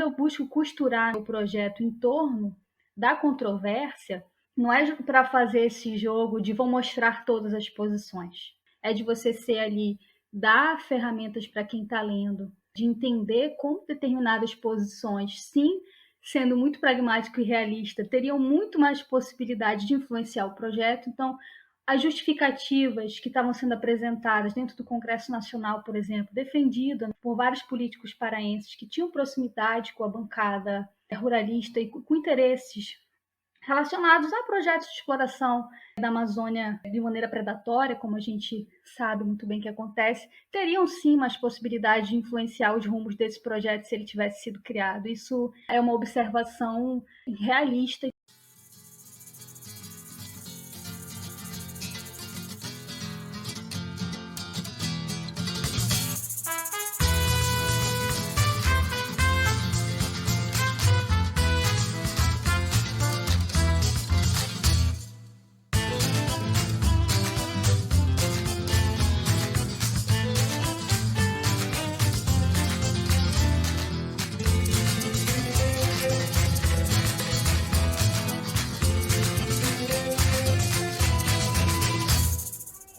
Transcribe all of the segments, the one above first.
eu busco costurar o projeto em torno da controvérsia, não é para fazer esse jogo de vou mostrar todas as posições. É de você ser ali, dar ferramentas para quem está lendo, de entender como determinadas posições, sim, sendo muito pragmático e realista, teriam muito mais possibilidade de influenciar o projeto. Então, as justificativas que estavam sendo apresentadas dentro do Congresso Nacional, por exemplo, defendidas por vários políticos paraenses que tinham proximidade com a bancada ruralista e com interesses relacionados a projetos de exploração da Amazônia de maneira predatória, como a gente sabe muito bem que acontece, teriam sim mais possibilidade de influenciar os rumos desse projeto se ele tivesse sido criado. Isso é uma observação realista.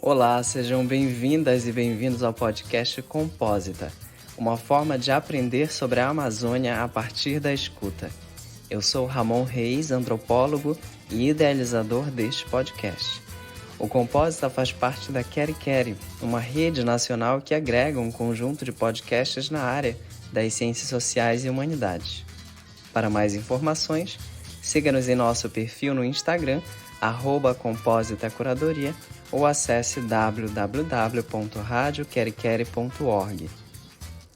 Olá, sejam bem-vindas e bem-vindos ao podcast Compósita, uma forma de aprender sobre a Amazônia a partir da escuta. Eu sou Ramon Reis, antropólogo e idealizador deste podcast. O Compósita faz parte da Queri Queri, uma rede nacional que agrega um conjunto de podcasts na área das ciências sociais e humanidades. Para mais informações, siga-nos em nosso perfil no Instagram, @compositacuradoria, ou acesse www.radioqueriqueri.org.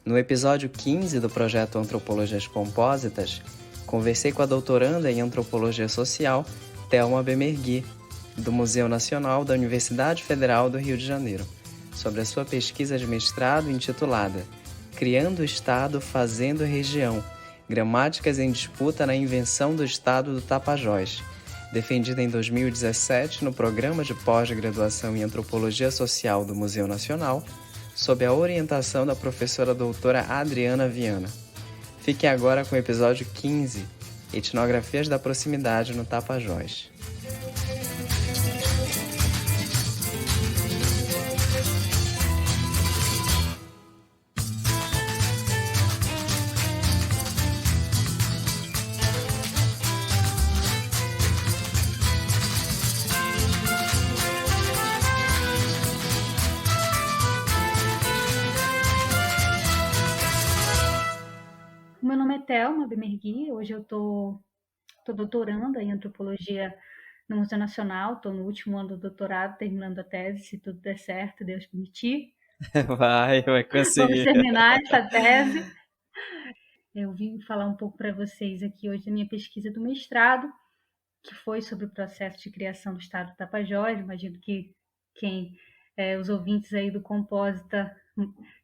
No episódio 15 do projeto Antropologias Compósitas, conversei com a doutoranda em Antropologia Social, Thelma Bemergui, do Museu Nacional da Universidade Federal do Rio de Janeiro, sobre a sua pesquisa de mestrado intitulada Criando o Estado, Fazendo Região, Gramáticas em Disputa na Invenção do Estado do Tapajós, defendida em 2017 no Programa de Pós-Graduação em Antropologia Social do Museu Nacional, sob a orientação da professora doutora Adriana Viana. Fique agora com o episódio 15, Etnografias da Proximidade no Tapajós. Meu nome é Thelma Bemergui, hoje eu estou doutoranda em Antropologia no Museu Nacional, estou no último ano do doutorado, terminando a tese, se tudo der certo, Deus permitir. Vai Vamos conseguir. terminar essa tese. Eu vim falar um pouco para vocês aqui hoje da minha pesquisa do mestrado, que foi sobre o processo de criação do Estado do Tapajós. Imagino que os ouvintes aí do Compósita,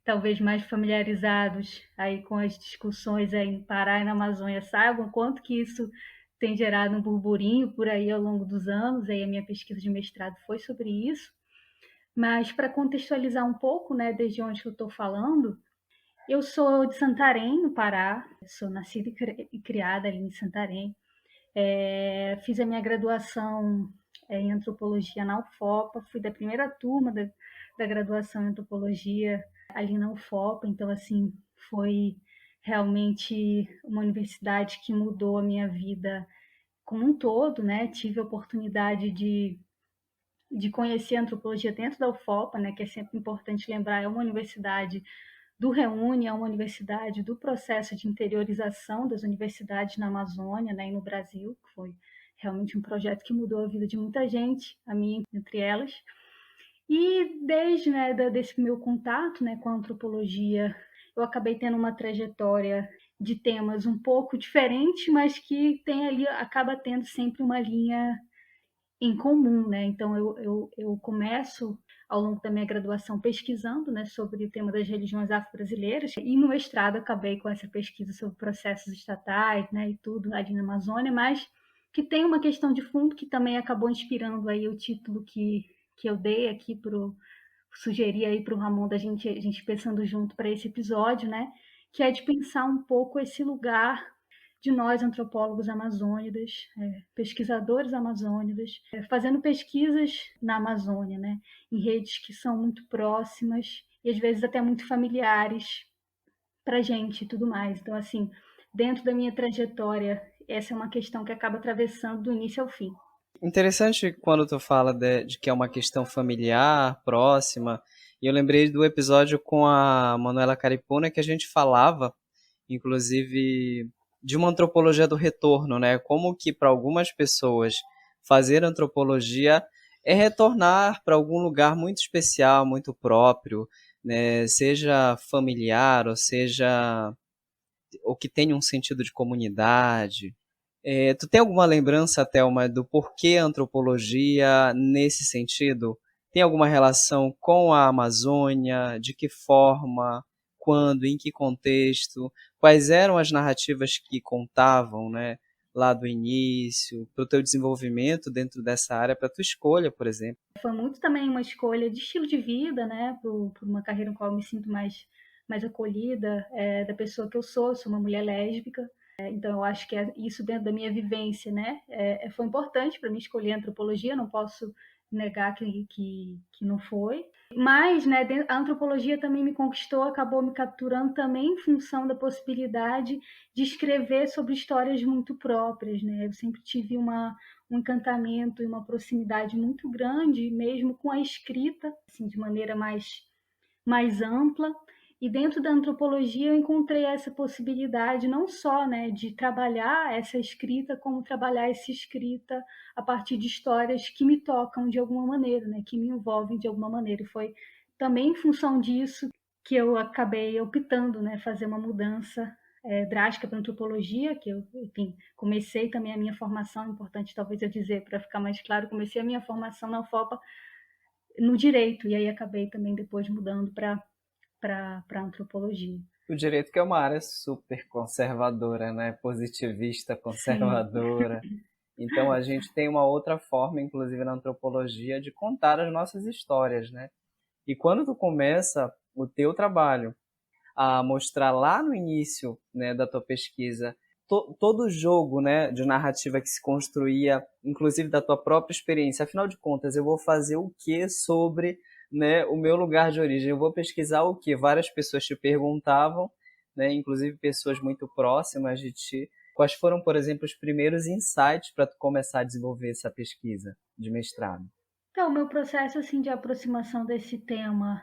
talvez mais familiarizados aí com as discussões aí no Pará e na Amazônia, saibam quanto que isso tem gerado um burburinho por aí ao longo dos anos. Aí a minha pesquisa de mestrado foi sobre isso. Mas para contextualizar um pouco, né, desde onde eu estou falando, eu sou de Santarém, no Pará. Sou nascida e criada ali em Santarém. Fiz a minha graduação em Antropologia na UFOPA, fui da primeira turma da graduação em Antropologia ali na UFOPA, então, assim, foi realmente uma universidade que mudou a minha vida como um todo, né? Tive a oportunidade de conhecer a antropologia dentro da UFOPA, né? Que é sempre importante lembrar, é uma universidade do Reúne, é uma universidade do processo de interiorização das universidades na Amazônia, né, e no Brasil, que foi realmente um projeto que mudou a vida de muita gente, a minha entre elas. E desde, né, desse meu contato, né, com a antropologia, eu acabei tendo uma trajetória de temas um pouco diferente, mas que tem ali, acaba tendo sempre uma linha em comum, né? Então eu começo ao longo da minha graduação pesquisando, né, sobre o tema das religiões afro-brasileiras, e no mestrado acabei com essa pesquisa sobre processos estatais, né, e tudo ali na Amazônia, mas que tem uma questão de fundo que também acabou inspirando aí o título que eu dei aqui sugeri aí para o Ramon, a gente pensando junto para esse episódio, né, que é de pensar um pouco esse lugar de nós, antropólogos amazônidas, pesquisadores amazônidas, fazendo pesquisas na Amazônia, né, em redes que são muito próximas e às vezes até muito familiares para a gente e tudo mais. Então, assim, dentro da minha trajetória, essa é uma questão que acaba atravessando do início ao fim. Interessante quando tu fala de que é uma questão familiar, próxima, e eu lembrei do episódio com a Manuela Caripuna que a gente falava, inclusive, de uma antropologia do retorno, né? Como que para algumas pessoas fazer antropologia é retornar para algum lugar muito especial, muito próprio, né? Seja familiar ou seja ou que tenha um sentido de comunidade. Tu tem alguma lembrança, Thelma, do porquê a antropologia nesse sentido? Tem alguma relação com a Amazônia? De que forma? Quando? Em que contexto? Quais eram as narrativas que contavam, né, lá do início, para o teu desenvolvimento dentro dessa área, para a tua escolha, por exemplo? Foi muito também uma escolha de estilo de vida, né, por uma carreira no qual eu me sinto mais acolhida, da pessoa que eu sou uma mulher lésbica. Então, eu acho que isso dentro da minha vivência, né, foi importante para mim escolher a antropologia, não posso negar que não foi. Mas, né, a antropologia também me conquistou, acabou me capturando também em função da possibilidade de escrever sobre histórias muito próprias, né? Eu sempre tive um encantamento e uma proximidade muito grande, mesmo com a escrita, assim, de maneira mais ampla. E dentro da antropologia eu encontrei essa possibilidade não só, né, de trabalhar essa escrita, como trabalhar essa escrita a partir de histórias que me tocam de alguma maneira, né, que me envolvem de alguma maneira. E foi também em função disso que eu acabei optando, né, fazer uma mudança drástica para a antropologia, que eu, enfim, comecei também a minha formação, importante talvez eu dizer para ficar mais claro, comecei a minha formação na UFOPA no direito, e aí acabei também depois mudando para antropologia. O direito que é uma área super conservadora, né? Positivista, Sim, conservadora. Então a gente tem uma outra forma, inclusive na antropologia, de contar as nossas histórias, né? E quando tu começa o teu trabalho a mostrar lá no início, né, da tua pesquisa todo o jogo, né, de narrativa que se construía, inclusive da tua própria experiência. Afinal de contas, eu vou fazer o que sobre, né, o meu lugar de origem? Eu vou pesquisar o que? Várias pessoas te perguntavam, né, inclusive pessoas muito próximas de ti. Quais foram, por exemplo, os primeiros insights para tu começar a desenvolver essa pesquisa de mestrado? então, o meu processo assim de aproximação desse tema,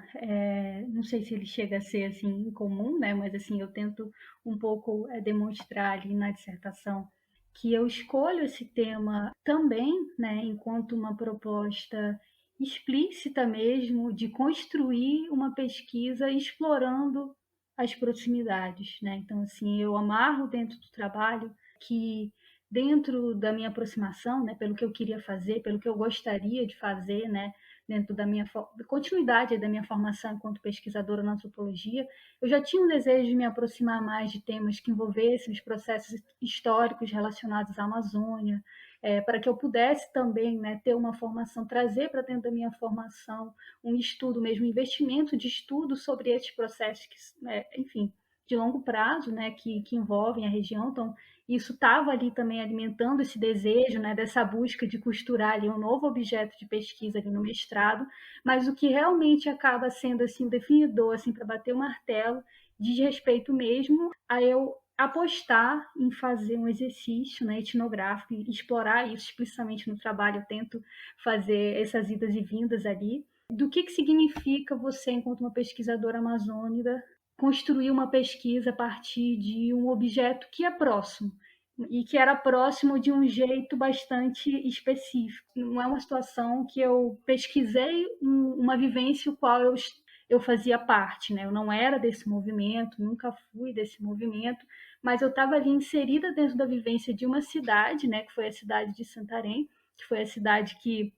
não sei se ele chega a ser assim incomum, né? Mas assim eu tento um pouco demonstrar ali na dissertação que eu escolho esse tema também, né? Enquanto uma proposta explícita mesmo de construir uma pesquisa explorando as proximidades, né? Então assim eu amarro dentro do trabalho que dentro da minha aproximação, né, pelo que eu queria fazer, pelo que eu gostaria de fazer, né, dentro da minha continuidade da minha formação enquanto pesquisadora na antropologia, eu já tinha um desejo de me aproximar mais de temas que envolvessem os processos históricos relacionados à Amazônia, para que eu pudesse também, né, ter uma formação, trazer para dentro da minha formação um estudo mesmo, um investimento de estudo sobre esses processos que, enfim, de longo prazo, né, que envolvem a região. Então, isso estava ali também alimentando esse desejo, né, dessa busca de costurar ali um novo objeto de pesquisa ali no mestrado, mas o que realmente acaba sendo assim definidor assim para bater o martelo diz respeito mesmo a eu apostar em fazer um exercício, né, etnográfico e explorar isso explicitamente no trabalho. Eu tento fazer essas idas e vindas ali do que significa você, enquanto uma pesquisadora amazônica, construir uma pesquisa a partir de um objeto que é próximo e que era próximo de um jeito bastante específico. Não é uma situação que eu pesquisei uma vivência o qual eu fazia parte, né? Eu não era desse movimento, nunca fui desse movimento, mas eu estava ali inserida dentro da vivência de uma cidade, né? Que foi a cidade de Santarém, que foi a cidade que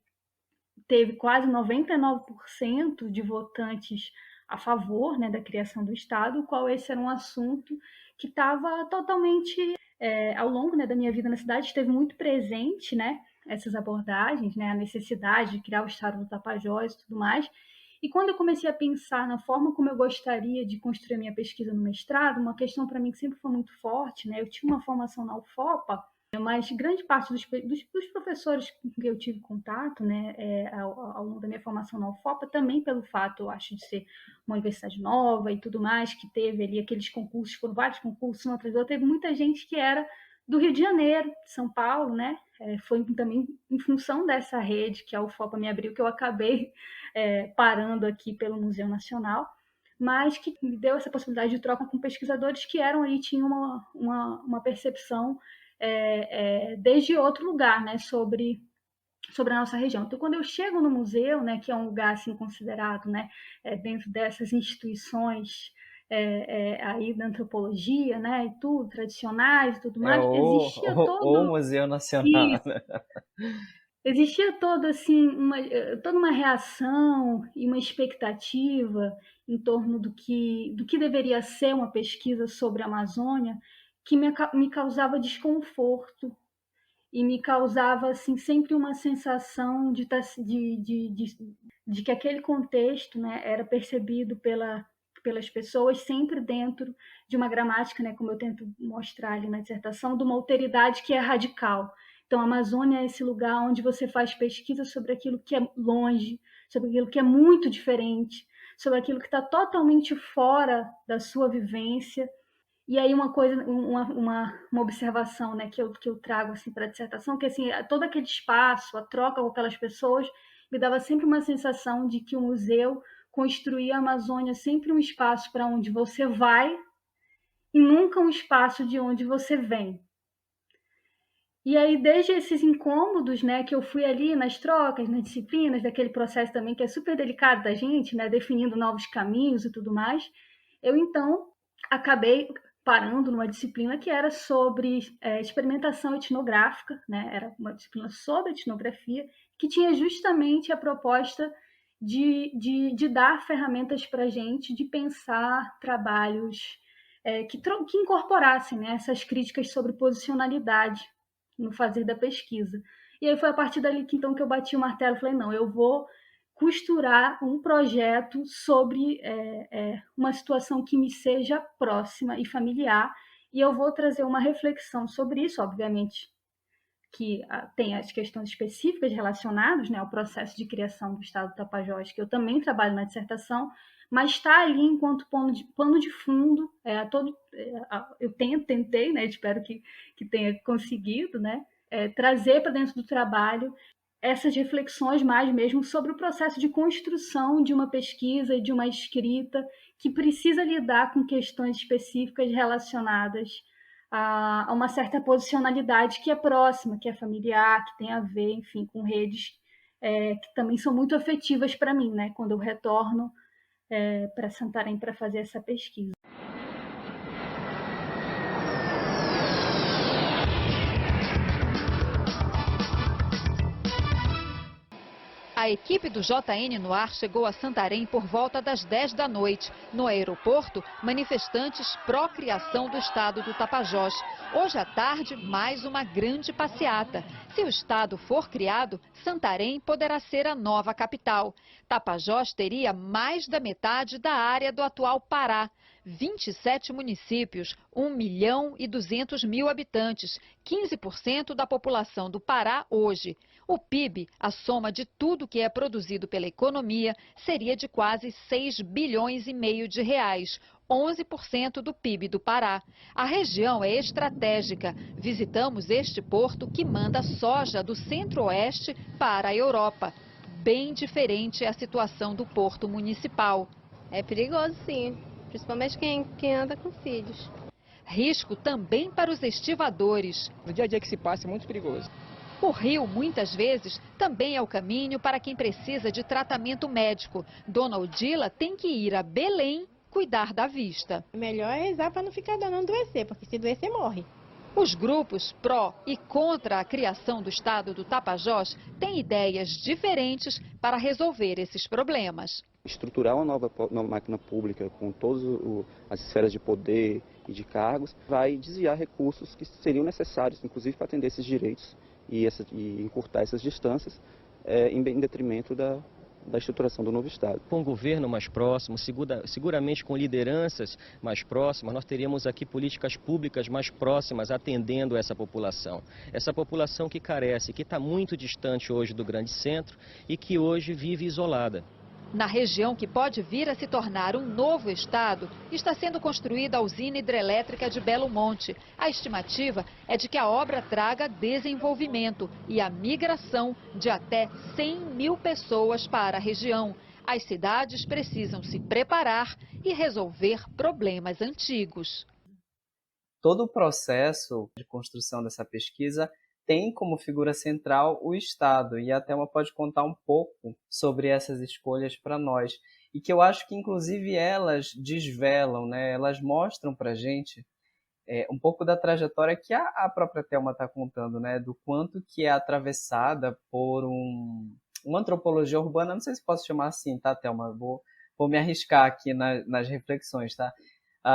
teve quase 99% de votantes a favor, né, da criação do Estado, o qual esse era um assunto que estava totalmente, ao longo, né, da minha vida na cidade, esteve muito presente, né, essas abordagens, né, a necessidade de criar o Estado do Tapajós e tudo mais, E quando eu comecei a pensar na forma como eu gostaria de construir a minha pesquisa no mestrado, uma questão para mim que sempre foi muito forte, né? Eu tive uma formação na UFOPA, mas grande parte dos professores com que eu tive contato, né, ao longo da minha formação na UFOPA, também pelo fato, eu acho, de ser uma universidade nova e tudo mais, que teve ali aqueles concursos, foram vários concursos, um atrás do outro, teve muita gente que era do Rio de Janeiro, de São Paulo, né? Foi também em função dessa rede que a UFOPA me abriu, que eu acabei parando aqui pelo Museu Nacional, mas que me deu essa possibilidade de troca com pesquisadores que eram aí, tinham uma percepção desde outro lugar, né, sobre a nossa região. Então, quando eu chego no museu, né, que é um lugar assim considerado, né, dentro dessas instituições aí da antropologia, né, e tudo, tradicionais e tudo mais, existia o todo Museu Nacional. isso, existia todo assim toda uma reação e uma expectativa em torno do que deveria ser uma pesquisa sobre a Amazônia que me causava desconforto e me causava assim sempre uma sensação de que aquele contexto, né, era percebido pelas pessoas sempre dentro de uma gramática, né, como eu tento mostrar ali na dissertação, de uma alteridade que é radical. Então, a Amazônia é esse lugar onde você faz pesquisa sobre aquilo que é longe, sobre aquilo que é muito diferente, sobre aquilo que está totalmente fora da sua vivência. E aí uma coisa, uma observação, né, que eu trago assim para a dissertação, que assim, todo aquele espaço, a troca com aquelas pessoas, me dava sempre uma sensação de que o museu construía a Amazônia sempre um espaço para onde você vai e nunca um espaço de onde você vem. E aí, desde esses incômodos, né, que eu fui ali nas trocas, nas disciplinas, daquele processo também que é super delicado da gente, né, definindo novos caminhos e tudo mais, eu então acabei parando numa disciplina que era sobre experimentação etnográfica, né, era uma disciplina sobre etnografia, que tinha justamente a proposta de dar ferramentas para a gente, de pensar trabalhos que incorporassem, né, essas críticas sobre posicionalidade no fazer da pesquisa. E aí foi a partir dali que então que eu bati o martelo e falei, não, eu vou costurar um projeto sobre uma situação que me seja próxima e familiar, e eu vou trazer uma reflexão sobre isso, obviamente, que tem as questões específicas relacionadas, né, ao processo de criação do Estado do Tapajós, que eu também trabalho na dissertação, mas está ali enquanto pano de fundo, eu tentei, né, espero que tenha conseguido, né, trazer para dentro do trabalho essas reflexões mais mesmo sobre o processo de construção de uma pesquisa e de uma escrita que precisa lidar com questões específicas relacionadas a uma certa posicionalidade que é próxima, que é familiar, que tem a ver, enfim, com redes que também são muito afetivas para mim, né? Quando eu retorno para Santarém para fazer essa pesquisa. A equipe do JN no ar chegou a Santarém por volta das 10 da noite. No aeroporto, manifestantes pró-criação do estado do Tapajós. Hoje à tarde, mais uma grande passeata. Se o estado for criado, Santarém poderá ser a nova capital. Tapajós teria mais da metade da área do atual Pará. 27 municípios, 1.200.000 habitantes, 15% da população do Pará hoje. O PIB, a soma de tudo que é produzido pela economia, seria de quase 6 bilhões e meio de reais, 11% do PIB do Pará. A região é estratégica. Visitamos este porto que manda soja do centro-oeste para a Europa. Bem diferente é a situação do porto municipal. É perigoso, sim, principalmente quem anda com filhos. Risco também para os estivadores. O dia a dia que se passa é muito perigoso. O rio, muitas vezes, também é o caminho para quem precisa de tratamento médico. Dona Odila tem que ir a Belém cuidar da vista. Melhor é rezar para não ficar não adoecer, porque se adoecer morre. Os grupos pró e contra a criação do estado do Tapajós têm ideias diferentes para resolver esses problemas. Estruturar uma nova máquina pública com todas as esferas de poder e de cargos vai desviar recursos que seriam necessários, inclusive, para atender esses direitos e encurtar essas distâncias em detrimento da estruturação do novo Estado. Com um governo mais próximo, seguramente com lideranças mais próximas, nós teríamos aqui políticas públicas mais próximas atendendo essa população. Essa população que carece, que está muito distante hoje do grande centro e que hoje vive isolada. Na região que pode vir a se tornar um novo estado, está sendo construída a usina hidrelétrica de Belo Monte. A estimativa é de que a obra traga desenvolvimento e a migração de até 100 mil pessoas para a região. As cidades precisam se preparar e resolver problemas antigos. Todo o processo de construção dessa pesquisa tem como figura central o Estado, e a Thelma pode contar um pouco sobre essas escolhas para nós, e que eu acho que inclusive elas desvelam, né? Elas mostram para a gente um pouco da trajetória que a própria Thelma está contando, né? Do quanto que é atravessada por uma antropologia urbana, não sei se posso chamar assim, tá, Thelma? Vou me arriscar aqui nas reflexões, tá?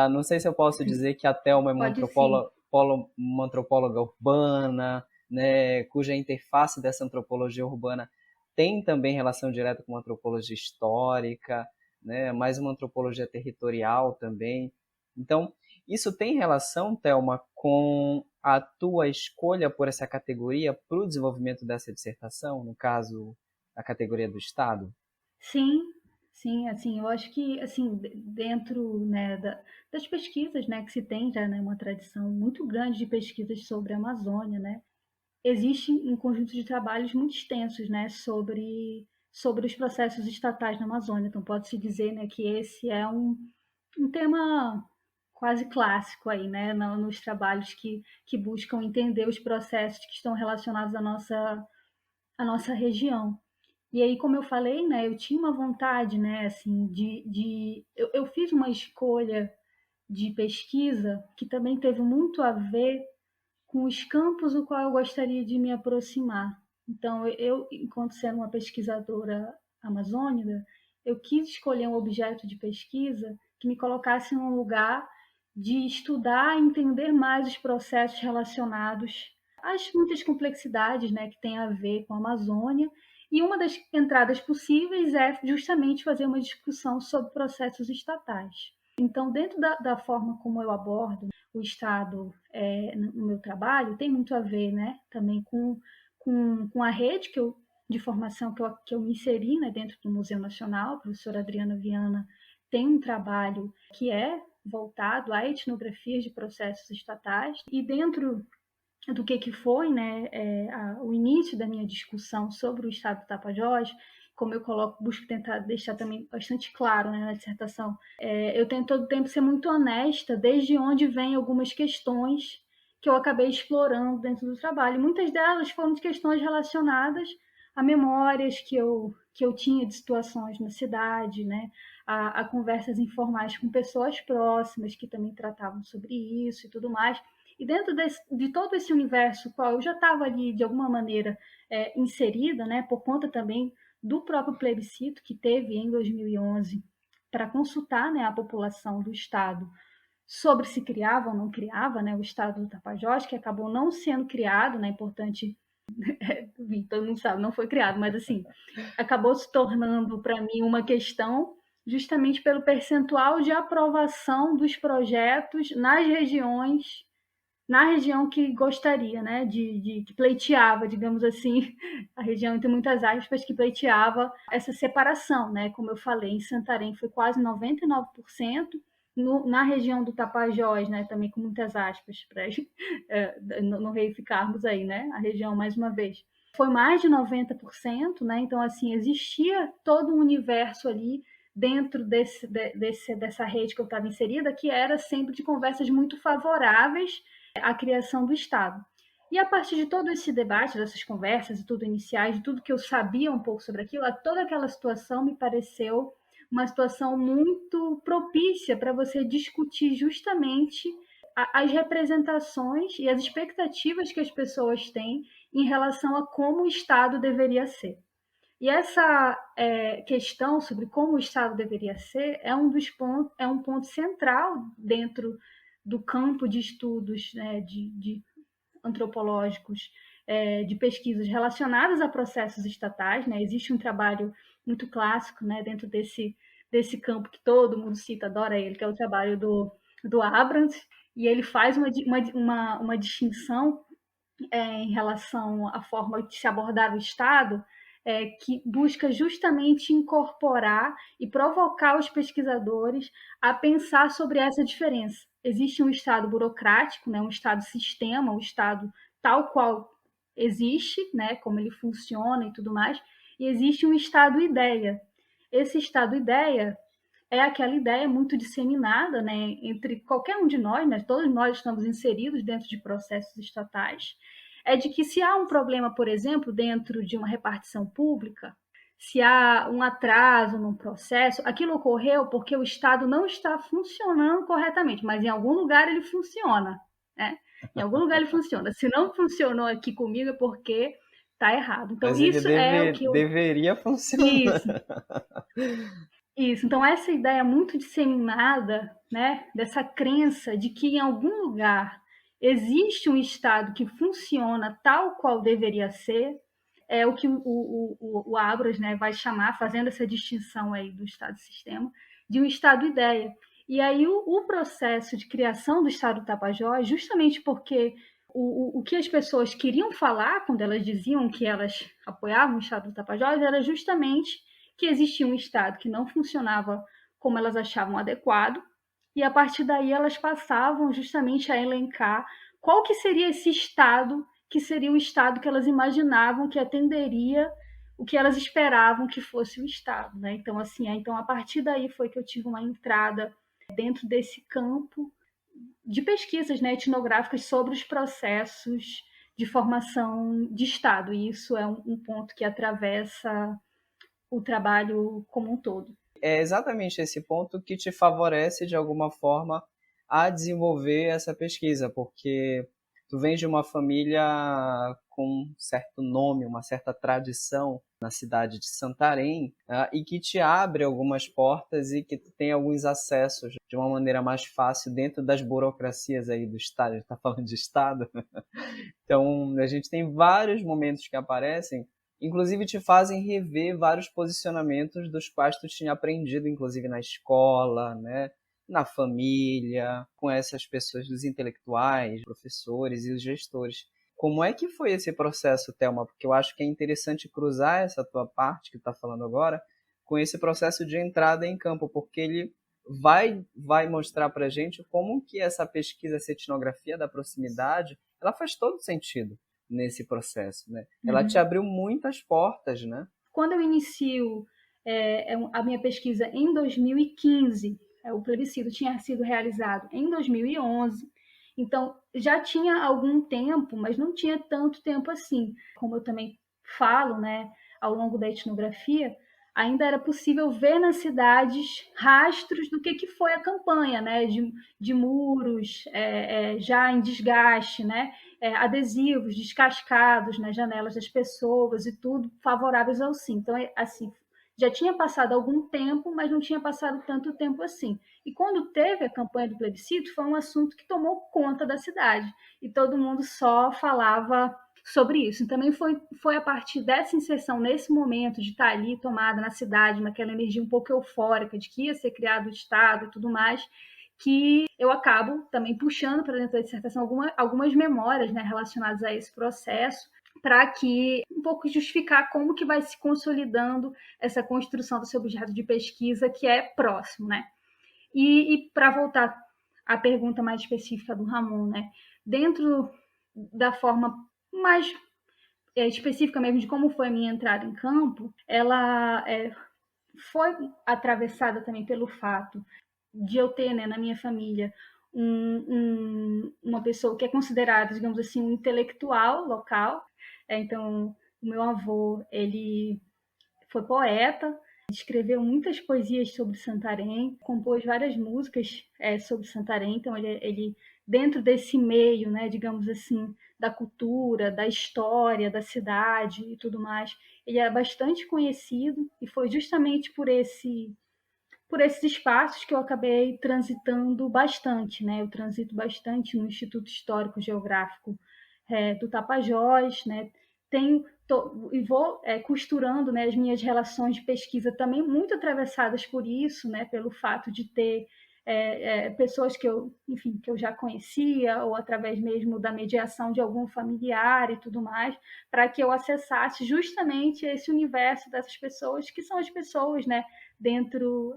Não sei se eu posso dizer que a Thelma é uma antropóloga urbana, né, cuja interface dessa antropologia urbana tem também relação direta com uma antropologia histórica, né, mais uma antropologia territorial também. Então, isso tem relação, Thelma, com a tua escolha por essa categoria para o desenvolvimento dessa dissertação, no caso, a categoria do Estado? Sim, assim, eu acho que, assim, dentro, né, das pesquisas, né, que se tem já, né, uma tradição muito grande de pesquisas sobre a Amazônia, né, existe um conjunto de trabalhos muito extensos, né, sobre os processos estatais na Amazônia. Então, pode-se dizer, né, que esse é um tema quase clássico aí, né, nos trabalhos que buscam entender os processos que estão relacionados à nossa região. E aí, como eu falei, né, eu tinha uma vontade, né, assim, eu fiz uma escolha de pesquisa que também teve muito a ver com os campos o qual eu gostaria de me aproximar. Então, eu, enquanto sendo uma pesquisadora amazônica, eu quis escolher um objeto de pesquisa que me colocasse em um lugar de estudar e entender mais os processos relacionados às muitas complexidades, né, que tem a ver com a Amazônia. E uma das entradas possíveis é justamente fazer uma discussão sobre processos estatais. Então, dentro da forma como eu abordo o Estado no meu trabalho, tem muito a ver, né, também com a rede de formação que eu me inseri, né, dentro do Museu Nacional. A professora Adriana Viana tem um trabalho que é voltado a etnografias de processos estatais, e dentro do que foi, né, o início da minha discussão sobre o Estado do Tapajós, como eu busco tentar deixar também bastante claro, né, na dissertação, eu tento todo o tempo ser muito honesta desde onde vêm algumas questões que eu acabei explorando dentro do trabalho. Muitas delas foram de questões relacionadas a memórias que eu tinha de situações na cidade, né, a conversas informais com pessoas próximas que também tratavam sobre isso e tudo mais. E dentro de todo esse universo, qual eu já estava ali, de alguma maneira, inserida, né, por conta também do próprio plebiscito que teve em 2011 para consultar, né, a população do Estado sobre se criava ou não criava, né, o Estado do Tapajós, que acabou não sendo criado, né, importante, todo mundo sabe, não foi criado, mas assim, acabou se tornando para mim uma questão justamente pelo percentual de aprovação dos projetos na região que gostaria, né, que pleiteava, digamos assim, a região entre muitas aspas, que pleiteava essa separação, né, como eu falei, em Santarém foi quase 99%, na região do Tapajós, né, também com muitas aspas, para não reificarmos aí, né, a região mais uma vez, foi mais de 90%, né, então assim, existia todo um universo ali dentro dessa rede que eu estava inserida, que era sempre de conversas muito favoráveis à criação do Estado. E a partir de todo esse debate, dessas conversas e tudo iniciais, de tudo que eu sabia um pouco sobre aquilo, toda aquela situação me pareceu uma situação muito propícia para você discutir justamente as representações e as expectativas que as pessoas têm em relação a como o Estado deveria ser. E essa questão sobre como o Estado deveria ser é um ponto central dentro do campo de estudos, né, de antropológicos, de pesquisas relacionadas a processos estatais, né? Existe um trabalho muito clássico, né, dentro desse campo que todo mundo cita, adora ele, que é o trabalho do Abrams, e ele faz uma distinção em relação à forma de se abordar o Estado, que busca justamente incorporar e provocar os pesquisadores a pensar sobre essa diferença. Existe um Estado burocrático, né, um Estado sistema, um Estado tal qual existe, né, como ele funciona e tudo mais, e existe um Estado ideia. Esse Estado ideia é aquela ideia muito disseminada, né, entre qualquer um de nós, né, todos nós estamos inseridos dentro de processos estatais, é de que se há um problema, por exemplo, dentro de uma repartição pública, se há um atraso num processo, aquilo ocorreu porque o Estado não está funcionando corretamente, mas em algum lugar ele funciona, né? Em algum lugar ele funciona. Se não funcionou aqui comigo é porque está errado. Então, Mas isso é o que eu... deveria funcionar. Isso. Então, essa ideia muito disseminada, né, dessa crença de que em algum lugar existe um Estado que funciona tal qual deveria ser, é o que o Abrams, né, vai chamar, fazendo essa distinção aí do Estado-sistema, de um Estado-ideia. E aí o processo de criação do Estado do Tapajós, justamente porque o que as pessoas queriam falar quando elas diziam que elas apoiavam o Estado do Tapajós era justamente que existia um Estado que não funcionava como elas achavam adequado, e a partir daí elas passavam justamente a elencar qual que seria esse Estado, que seria o Estado que elas imaginavam que atenderia o que elas esperavam que fosse o Estado, né? Então, assim, então a partir daí foi que eu tive uma entrada dentro desse campo de pesquisas, né, etnográficas sobre os processos de formação de Estado, e isso é um ponto que atravessa o trabalho como um todo. É exatamente esse ponto que te favorece, de alguma forma, a desenvolver essa pesquisa, porque tu vens de uma família com um certo nome, uma certa tradição na cidade de Santarém, e que te abre algumas portas e que tu tem alguns acessos de uma maneira mais fácil dentro das burocracias aí do Estado. A gente está falando de Estado. Então, a gente tem vários momentos que aparecem, inclusive te fazem rever vários posicionamentos dos quais tu tinha aprendido, inclusive na escola, né? Na família, com essas pessoas, dos intelectuais, professores e os gestores. Como é que foi esse processo, Thelma? Porque eu acho que é interessante cruzar essa tua parte que tu está falando agora com esse processo de entrada em campo, porque ele vai mostrar para a gente como que essa pesquisa, essa etnografia da proximidade, ela faz todo sentido nesse processo, né? Ela te abriu muitas portas, né? Quando eu inicio a minha pesquisa em 2015, o plebiscito tinha sido realizado em 2011, então já tinha algum tempo, mas não tinha tanto tempo assim. Como eu também falo, né, ao longo da etnografia, ainda era possível ver nas cidades rastros do que foi a campanha, né, de muros já em desgaste, né, adesivos descascados nas janelas das pessoas e tudo favoráveis ao sim. Então, assim, já tinha passado algum tempo, mas não tinha passado tanto tempo assim. E quando teve a campanha do plebiscito, foi um assunto que tomou conta da cidade e todo mundo só falava sobre isso. E também foi a partir dessa inserção, nesse momento de estar ali tomada na cidade, naquela energia um pouco eufórica de que ia ser criado o Estado e tudo mais, que eu acabo também puxando para dentro da dissertação algumas memórias, né, relacionadas a esse processo, para que um pouco justificar como que vai se consolidando essa construção desse objeto de pesquisa que é próximo, né? E para voltar à pergunta mais específica do Ramon, né? Dentro da forma mais específica mesmo de como foi a minha entrada em campo, ela foi atravessada também pelo fato de eu ter, né, na minha família uma pessoa que é considerada, digamos assim, um intelectual local. Então, o meu avô, ele foi poeta, escreveu muitas poesias sobre Santarém, compôs várias músicas sobre Santarém. Então, ele dentro desse meio, né, digamos assim, da cultura, da história, da cidade e tudo mais, ele é bastante conhecido, e foi justamente por esses espaços que eu acabei transitando bastante, né? Eu transito bastante no Instituto Histórico Geográfico do Tapajós, né? e vou costurando, né, as minhas relações de pesquisa também muito atravessadas por isso, né, pelo fato de ter pessoas que eu já conhecia, ou através mesmo da mediação de algum familiar e tudo mais, para que eu acessasse justamente esse universo dessas pessoas, que são as pessoas, né, dentro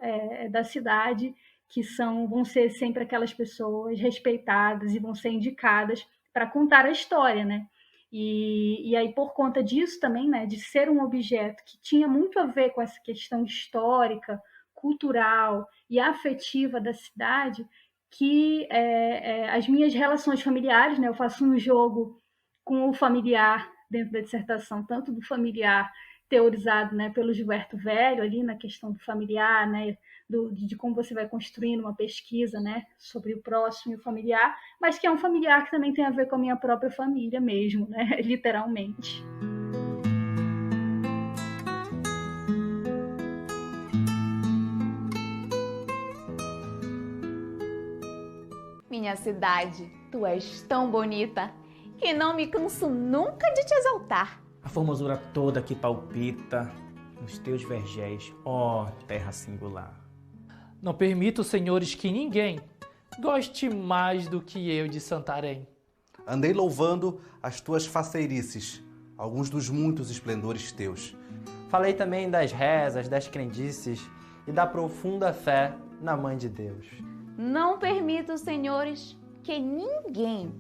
da cidade, que vão ser sempre aquelas pessoas respeitadas e vão ser indicadas para contar a história, né? E aí, por conta disso também, né, de ser um objeto que tinha muito a ver com essa questão histórica, cultural e afetiva da cidade, que as minhas relações familiares, né, eu faço um jogo com o familiar dentro da dissertação, tanto do familiar teorizado, né, pelo Gilberto Velho, ali na questão do familiar, né, de como você vai construindo uma pesquisa, né, sobre o próximo e o familiar, mas que é um familiar que também tem a ver com a minha própria família mesmo, né, literalmente. Minha cidade, tu és tão bonita que não me canso nunca de te exaltar. A formosura toda que palpita nos teus vergéis, ó terra singular. Não permito, senhores, que ninguém goste mais do que eu de Santarém. Andei louvando as tuas faceirices, alguns dos muitos esplendores teus. Falei também das rezas, das crendices e da profunda fé na Mãe de Deus. Não permito, senhores, que ninguém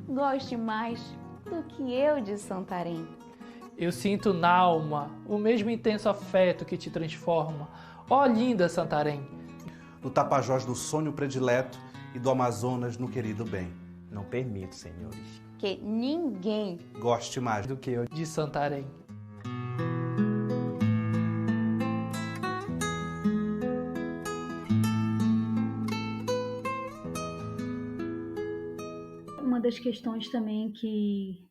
goste mais do que eu de Santarém. Eu sinto na alma o mesmo intenso afeto que te transforma, ó linda Santarém. Do Tapajós no sonho predileto e do Amazonas no querido bem. Não permito, senhores, que ninguém goste mais do que eu de Santarém. Uma das questões também que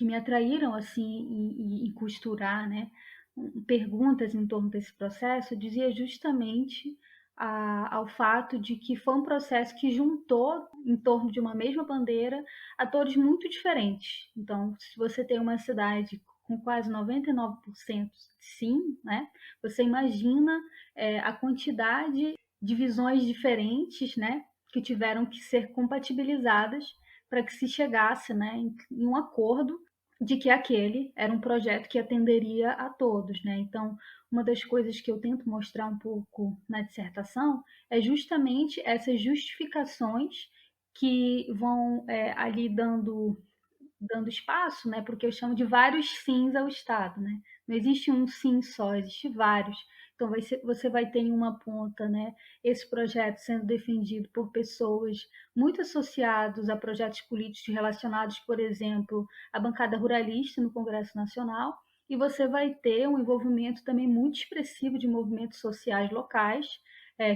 me atraíram assim em costurar, né, perguntas em torno desse processo, dizia justamente ao fato de que foi um processo que juntou em torno de uma mesma bandeira atores muito diferentes. Então, se você tem uma cidade com quase 99% sim, né, você imagina a quantidade de visões diferentes, né, que tiveram que ser compatibilizadas para que se chegasse, né, em um acordo de que aquele era um projeto que atenderia a todos, né? Então, uma das coisas que eu tento mostrar um pouco na dissertação é justamente essas justificações que vão ali dando espaço, né? Porque eu chamo de vários sims ao Estado, né? Não existe um sim só, existe vários. Então, você vai ter em uma ponta, né, esse projeto sendo defendido por pessoas muito associadas a projetos políticos relacionados, por exemplo, à bancada ruralista no Congresso Nacional, e você vai ter um envolvimento também muito expressivo de movimentos sociais locais,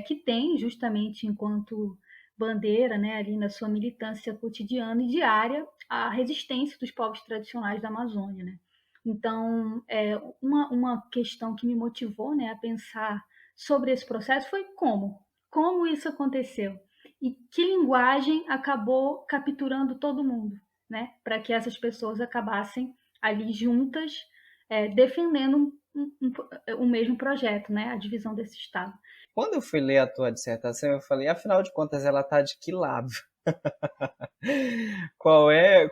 que tem justamente enquanto bandeira, né, ali na sua militância cotidiana e diária, a resistência dos povos tradicionais da Amazônia, né? Então, uma questão que me motivou, né, a pensar sobre esse processo foi como isso aconteceu e que linguagem acabou capturando todo mundo, né, para que essas pessoas acabassem ali juntas defendendo o mesmo projeto, né, a divisão desse Estado. Quando eu fui ler a tua dissertação, eu falei, afinal de contas, ela tá de que lado? Qual é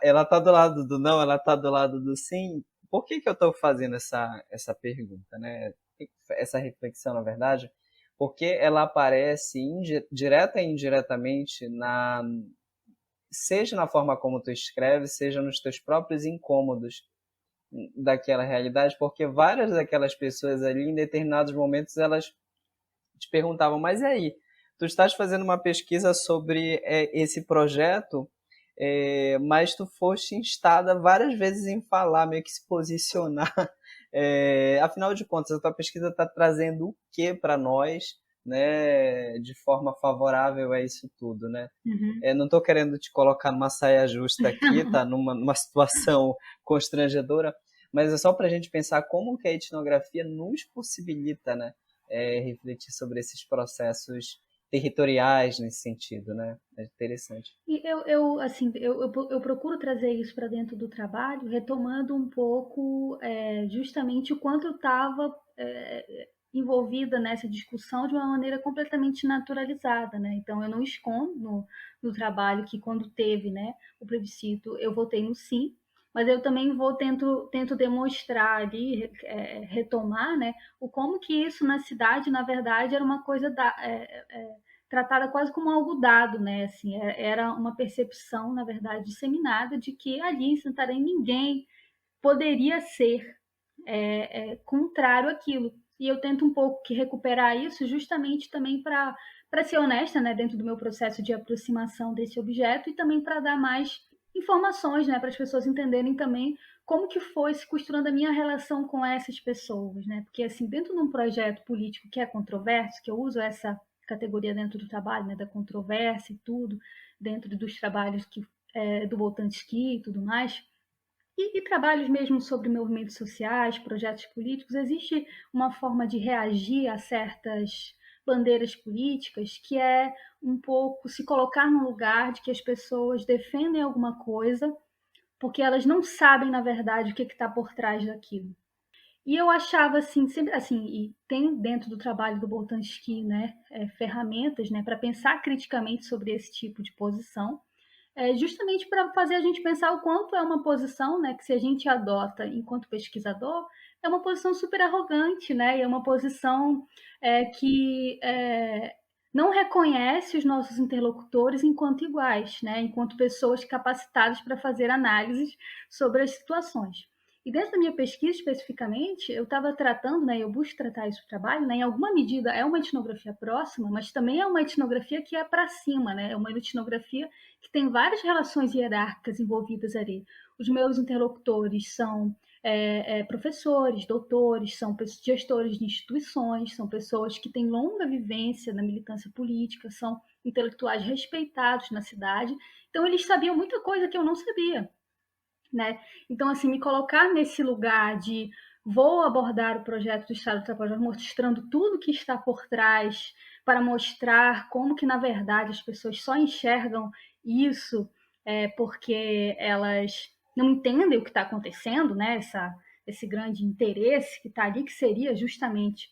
ela tá do lado do não, ela tá do lado do sim? Por que eu estou fazendo essa pergunta, né? Essa reflexão, na verdade, porque ela aparece direta e indiretamente seja na forma como tu escreve, seja nos teus próprios incômodos daquela realidade, porque várias daquelas pessoas ali, em determinados momentos, elas te perguntavam, mas e aí? Tu estás fazendo uma pesquisa sobre esse projeto, mas tu foste instada várias vezes em falar, meio que se posicionar. Afinal de contas, a tua pesquisa está trazendo o que para nós, né, de forma favorável a isso tudo, né? Uhum. Não estou querendo te colocar numa saia justa aqui, tá? Numa situação constrangedora, mas é só para a gente pensar como que a etnografia nos possibilita, né, refletir sobre esses processos territoriais nesse sentido, né? É interessante. E eu procuro trazer isso para dentro do trabalho, retomando um pouco justamente o quanto eu estava envolvida nessa discussão de uma maneira completamente naturalizada, né? Então, eu não escondo no trabalho que quando teve, né, o plebiscito, eu votei no sim, mas eu também tento demonstrar ali, retomar, né, o como que isso na cidade, na verdade, era uma coisa tratada quase como algo dado, né? Assim, era uma percepção, na verdade, disseminada de que ali em Santarém ninguém poderia ser contrário àquilo. E eu tento um pouco que recuperar isso justamente também para ser honesta, né, dentro do meu processo de aproximação desse objeto e também para dar mais informações, né, para as pessoas entenderem também como que foi se costurando a minha relação com essas pessoas, né? Porque assim, dentro de um projeto político que é controverso, que eu uso essa categoria dentro do trabalho, né, da controvérsia e tudo, dentro dos trabalhos do Boltanski e tudo mais, e trabalhos mesmo sobre movimentos sociais, projetos políticos, existe uma forma de reagir a certas bandeiras políticas que é um pouco se colocar no lugar de que as pessoas defendem alguma coisa porque elas não sabem, na verdade, o que está por trás daquilo. E eu achava assim, sempre assim, e tem dentro do trabalho do Boltanski, né, ferramentas, né, para pensar criticamente sobre esse tipo de posição, justamente para fazer a gente pensar o quanto é uma posição, né, que se a gente adota enquanto pesquisador, é uma posição super arrogante, né, e é uma posição que não reconhece os nossos interlocutores enquanto iguais, né, enquanto pessoas capacitadas para fazer análises sobre as situações. E dentro da minha pesquisa, especificamente, eu estava tratando, né, eu busco tratar isso no trabalho, né, em alguma medida é uma etnografia próxima, mas também é uma etnografia que é para cima, né, é uma etnografia que tem várias relações hierárquicas envolvidas ali. Os meus interlocutores são professores, doutores, são gestores de instituições, são pessoas que têm longa vivência na militância política, são intelectuais respeitados na cidade, então eles sabiam muita coisa que eu não sabia. Né? Então, assim, me colocar nesse lugar de vou abordar o projeto do Estado do Tapajós mostrando tudo que está por trás para mostrar como que, na verdade, as pessoas só enxergam isso porque elas não entendem o que está acontecendo, né? Esse grande interesse que está ali, que seria justamente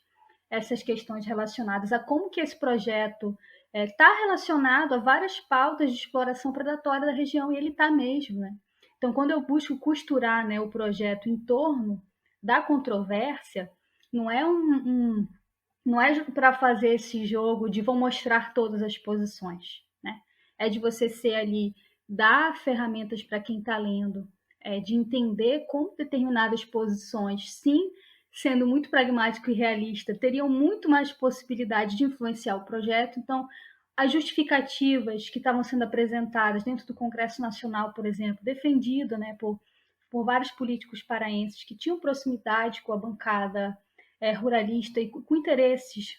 essas questões relacionadas a como que esse projeto está relacionado a várias pautas de exploração predatória da região, e ele está mesmo, né? Então, quando eu busco costurar, né, o projeto em torno da controvérsia, não é não é para fazer esse jogo de vou mostrar todas as posições, né? É de você ser ali, dar ferramentas para quem está lendo, de entender como determinadas posições, sim, sendo muito pragmático e realista, teriam muito mais possibilidade de influenciar o projeto. Então, as justificativas que estavam sendo apresentadas dentro do Congresso Nacional, por exemplo, defendida, né, por vários políticos paraenses que tinham proximidade com a bancada ruralista e com interesses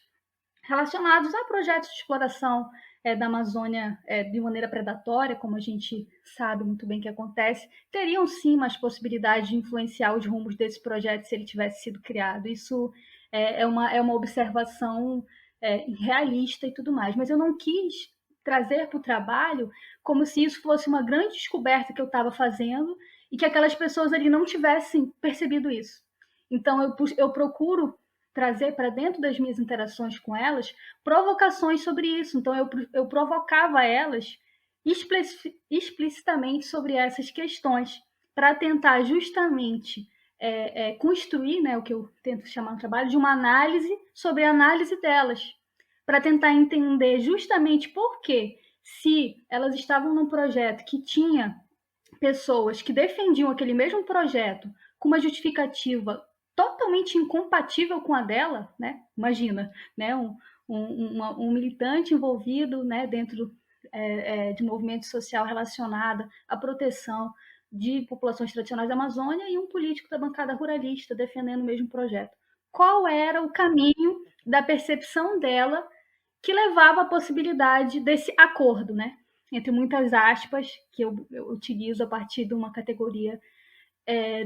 relacionados a projetos de exploração da Amazônia de maneira predatória, como a gente sabe muito bem que acontece, teriam sim mais possibilidade de influenciar os rumos desse projeto se ele tivesse sido criado. Isso é uma observação realista e tudo mais, mas eu não quis trazer para o trabalho como se isso fosse uma grande descoberta que eu estava fazendo e que aquelas pessoas ali não tivessem percebido isso. Então eu procuro trazer para dentro das minhas interações com elas provocações sobre isso. Então eu provocava elas explicitamente sobre essas questões para tentar justamente construir, né, o que eu tento chamar no trabalho de uma análise sobre a análise delas, para tentar entender justamente por que, se elas estavam num projeto que tinha pessoas que defendiam aquele mesmo projeto com uma justificativa totalmente incompatível com a dela, né? Imagina, né? Um militante envolvido, né, dentro de movimento social relacionado à proteção de populações tradicionais da Amazônia e um político da bancada ruralista defendendo o mesmo projeto. Qual era o caminho da percepção dela que levava à possibilidade desse acordo, né? Entre muitas aspas, que eu utilizo a partir de uma categoria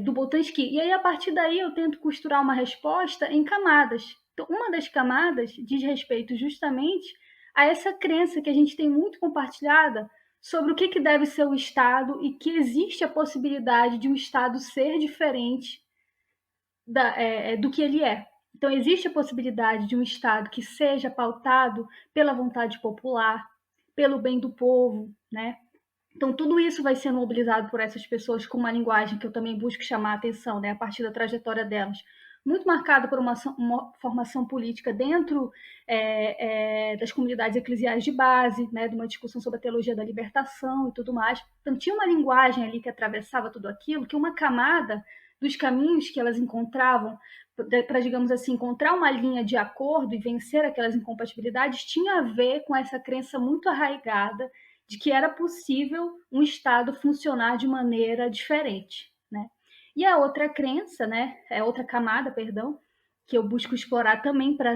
do Boltanski. E aí, a partir daí, eu tento costurar uma resposta em camadas. Então, uma das camadas diz respeito justamente a essa crença que a gente tem muito compartilhada sobre o que deve ser o Estado e que existe a possibilidade de um Estado ser diferente do que ele é. Então, existe a possibilidade de um Estado que seja pautado pela vontade popular, pelo bem do povo, né? Então, tudo isso vai sendo mobilizado por essas pessoas com uma linguagem que eu também busco chamar a atenção, né, a partir da trajetória delas, muito marcada por uma formação política dentro das comunidades eclesiais de base, né, de uma discussão sobre a teologia da libertação e tudo mais. Então, tinha uma linguagem ali que atravessava tudo aquilo, que uma camada dos caminhos que elas encontravam para, digamos assim, encontrar uma linha de acordo e vencer aquelas incompatibilidades, tinha a ver com essa crença muito arraigada de que era possível um Estado funcionar de maneira diferente, né? E a outra crença, né, outra camada, perdão, que eu busco explorar também para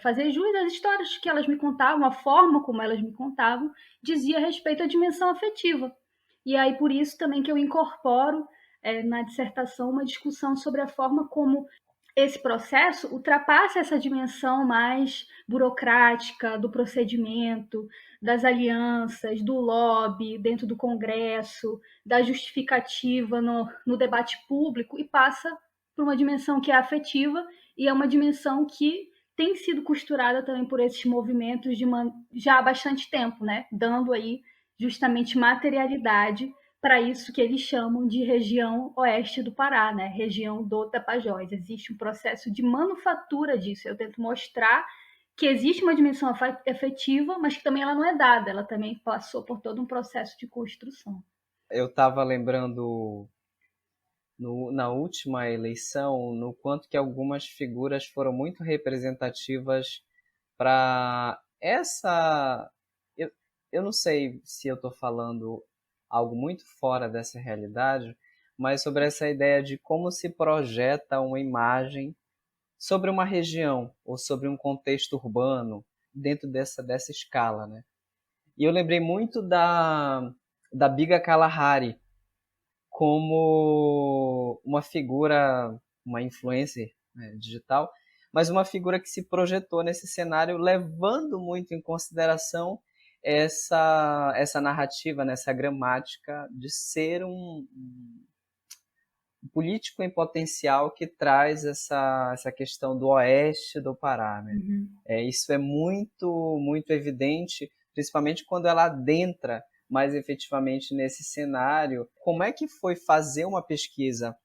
fazer jus às histórias que elas me contavam, a forma como elas me contavam, dizia a respeito à dimensão afetiva. E aí por isso também que eu incorporo na dissertação uma discussão sobre a forma como esse processo ultrapassa essa dimensão mais burocrática do procedimento, das alianças, do lobby dentro do Congresso, da justificativa no debate público e passa por uma dimensão que é afetiva e é uma dimensão que tem sido costurada também por esses movimentos já há bastante tempo, né? Dando aí justamente materialidade para isso que eles chamam de região oeste do Pará, né? Região do Tapajós. Existe um processo de manufatura disso. Eu tento mostrar que existe uma dimensão afetiva, mas que também ela não é dada, ela também passou por todo um processo de construção. Eu estava lembrando na última eleição, no quanto que algumas figuras foram muito representativas para essa... Eu não sei se eu estou falando algo muito fora dessa realidade, mas sobre essa ideia de como se projeta uma imagem sobre uma região ou sobre um contexto urbano dentro dessa escala, né? E eu lembrei muito da Biga Kalahari como uma figura, uma influencer, né, digital, mas uma figura que se projetou nesse cenário levando muito em consideração essa narrativa, né, essa gramática de ser um político em potencial que traz essa questão do oeste do Pará, né? Uhum. Isso é muito, muito evidente, principalmente quando ela adentra mais efetivamente nesse cenário. Como é que foi fazer uma pesquisa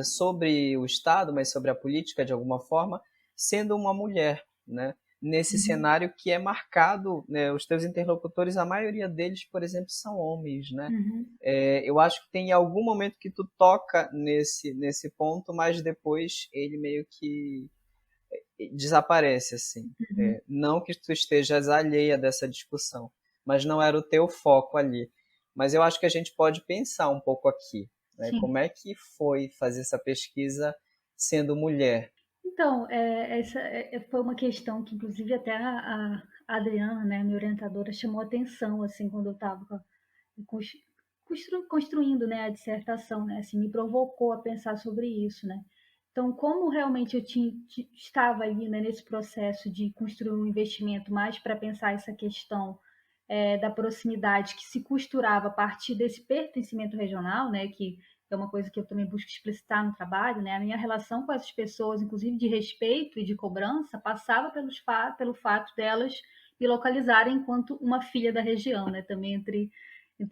sobre o Estado, mas sobre a política de alguma forma, sendo uma mulher, né? Nesse cenário que é marcado, né, os teus interlocutores, a maioria deles, por exemplo, são homens, né? Eu acho que tem algum momento que tu toca nesse ponto, mas depois ele meio que desaparece, assim. Não que tu estejas alheia dessa discussão, mas não era o teu foco ali. Mas eu acho que a gente pode pensar um pouco aqui, né? Como é que foi fazer essa pesquisa sendo mulher? Então, essa foi uma questão que, inclusive, até a Adriana, né, minha orientadora, chamou atenção, assim, quando eu estava construindo, né, a dissertação, né, assim, me provocou a pensar sobre isso, né. Então, como realmente eu estava ali, né, nesse processo de construir um investimento mais para pensar essa questão da proximidade que se costurava a partir desse pertencimento regional, né, que é uma coisa que eu também busco explicitar no trabalho, né? A minha relação com essas pessoas, inclusive de respeito e de cobrança, passava pelo fato delas me localizarem enquanto uma filha da região, né? Também entre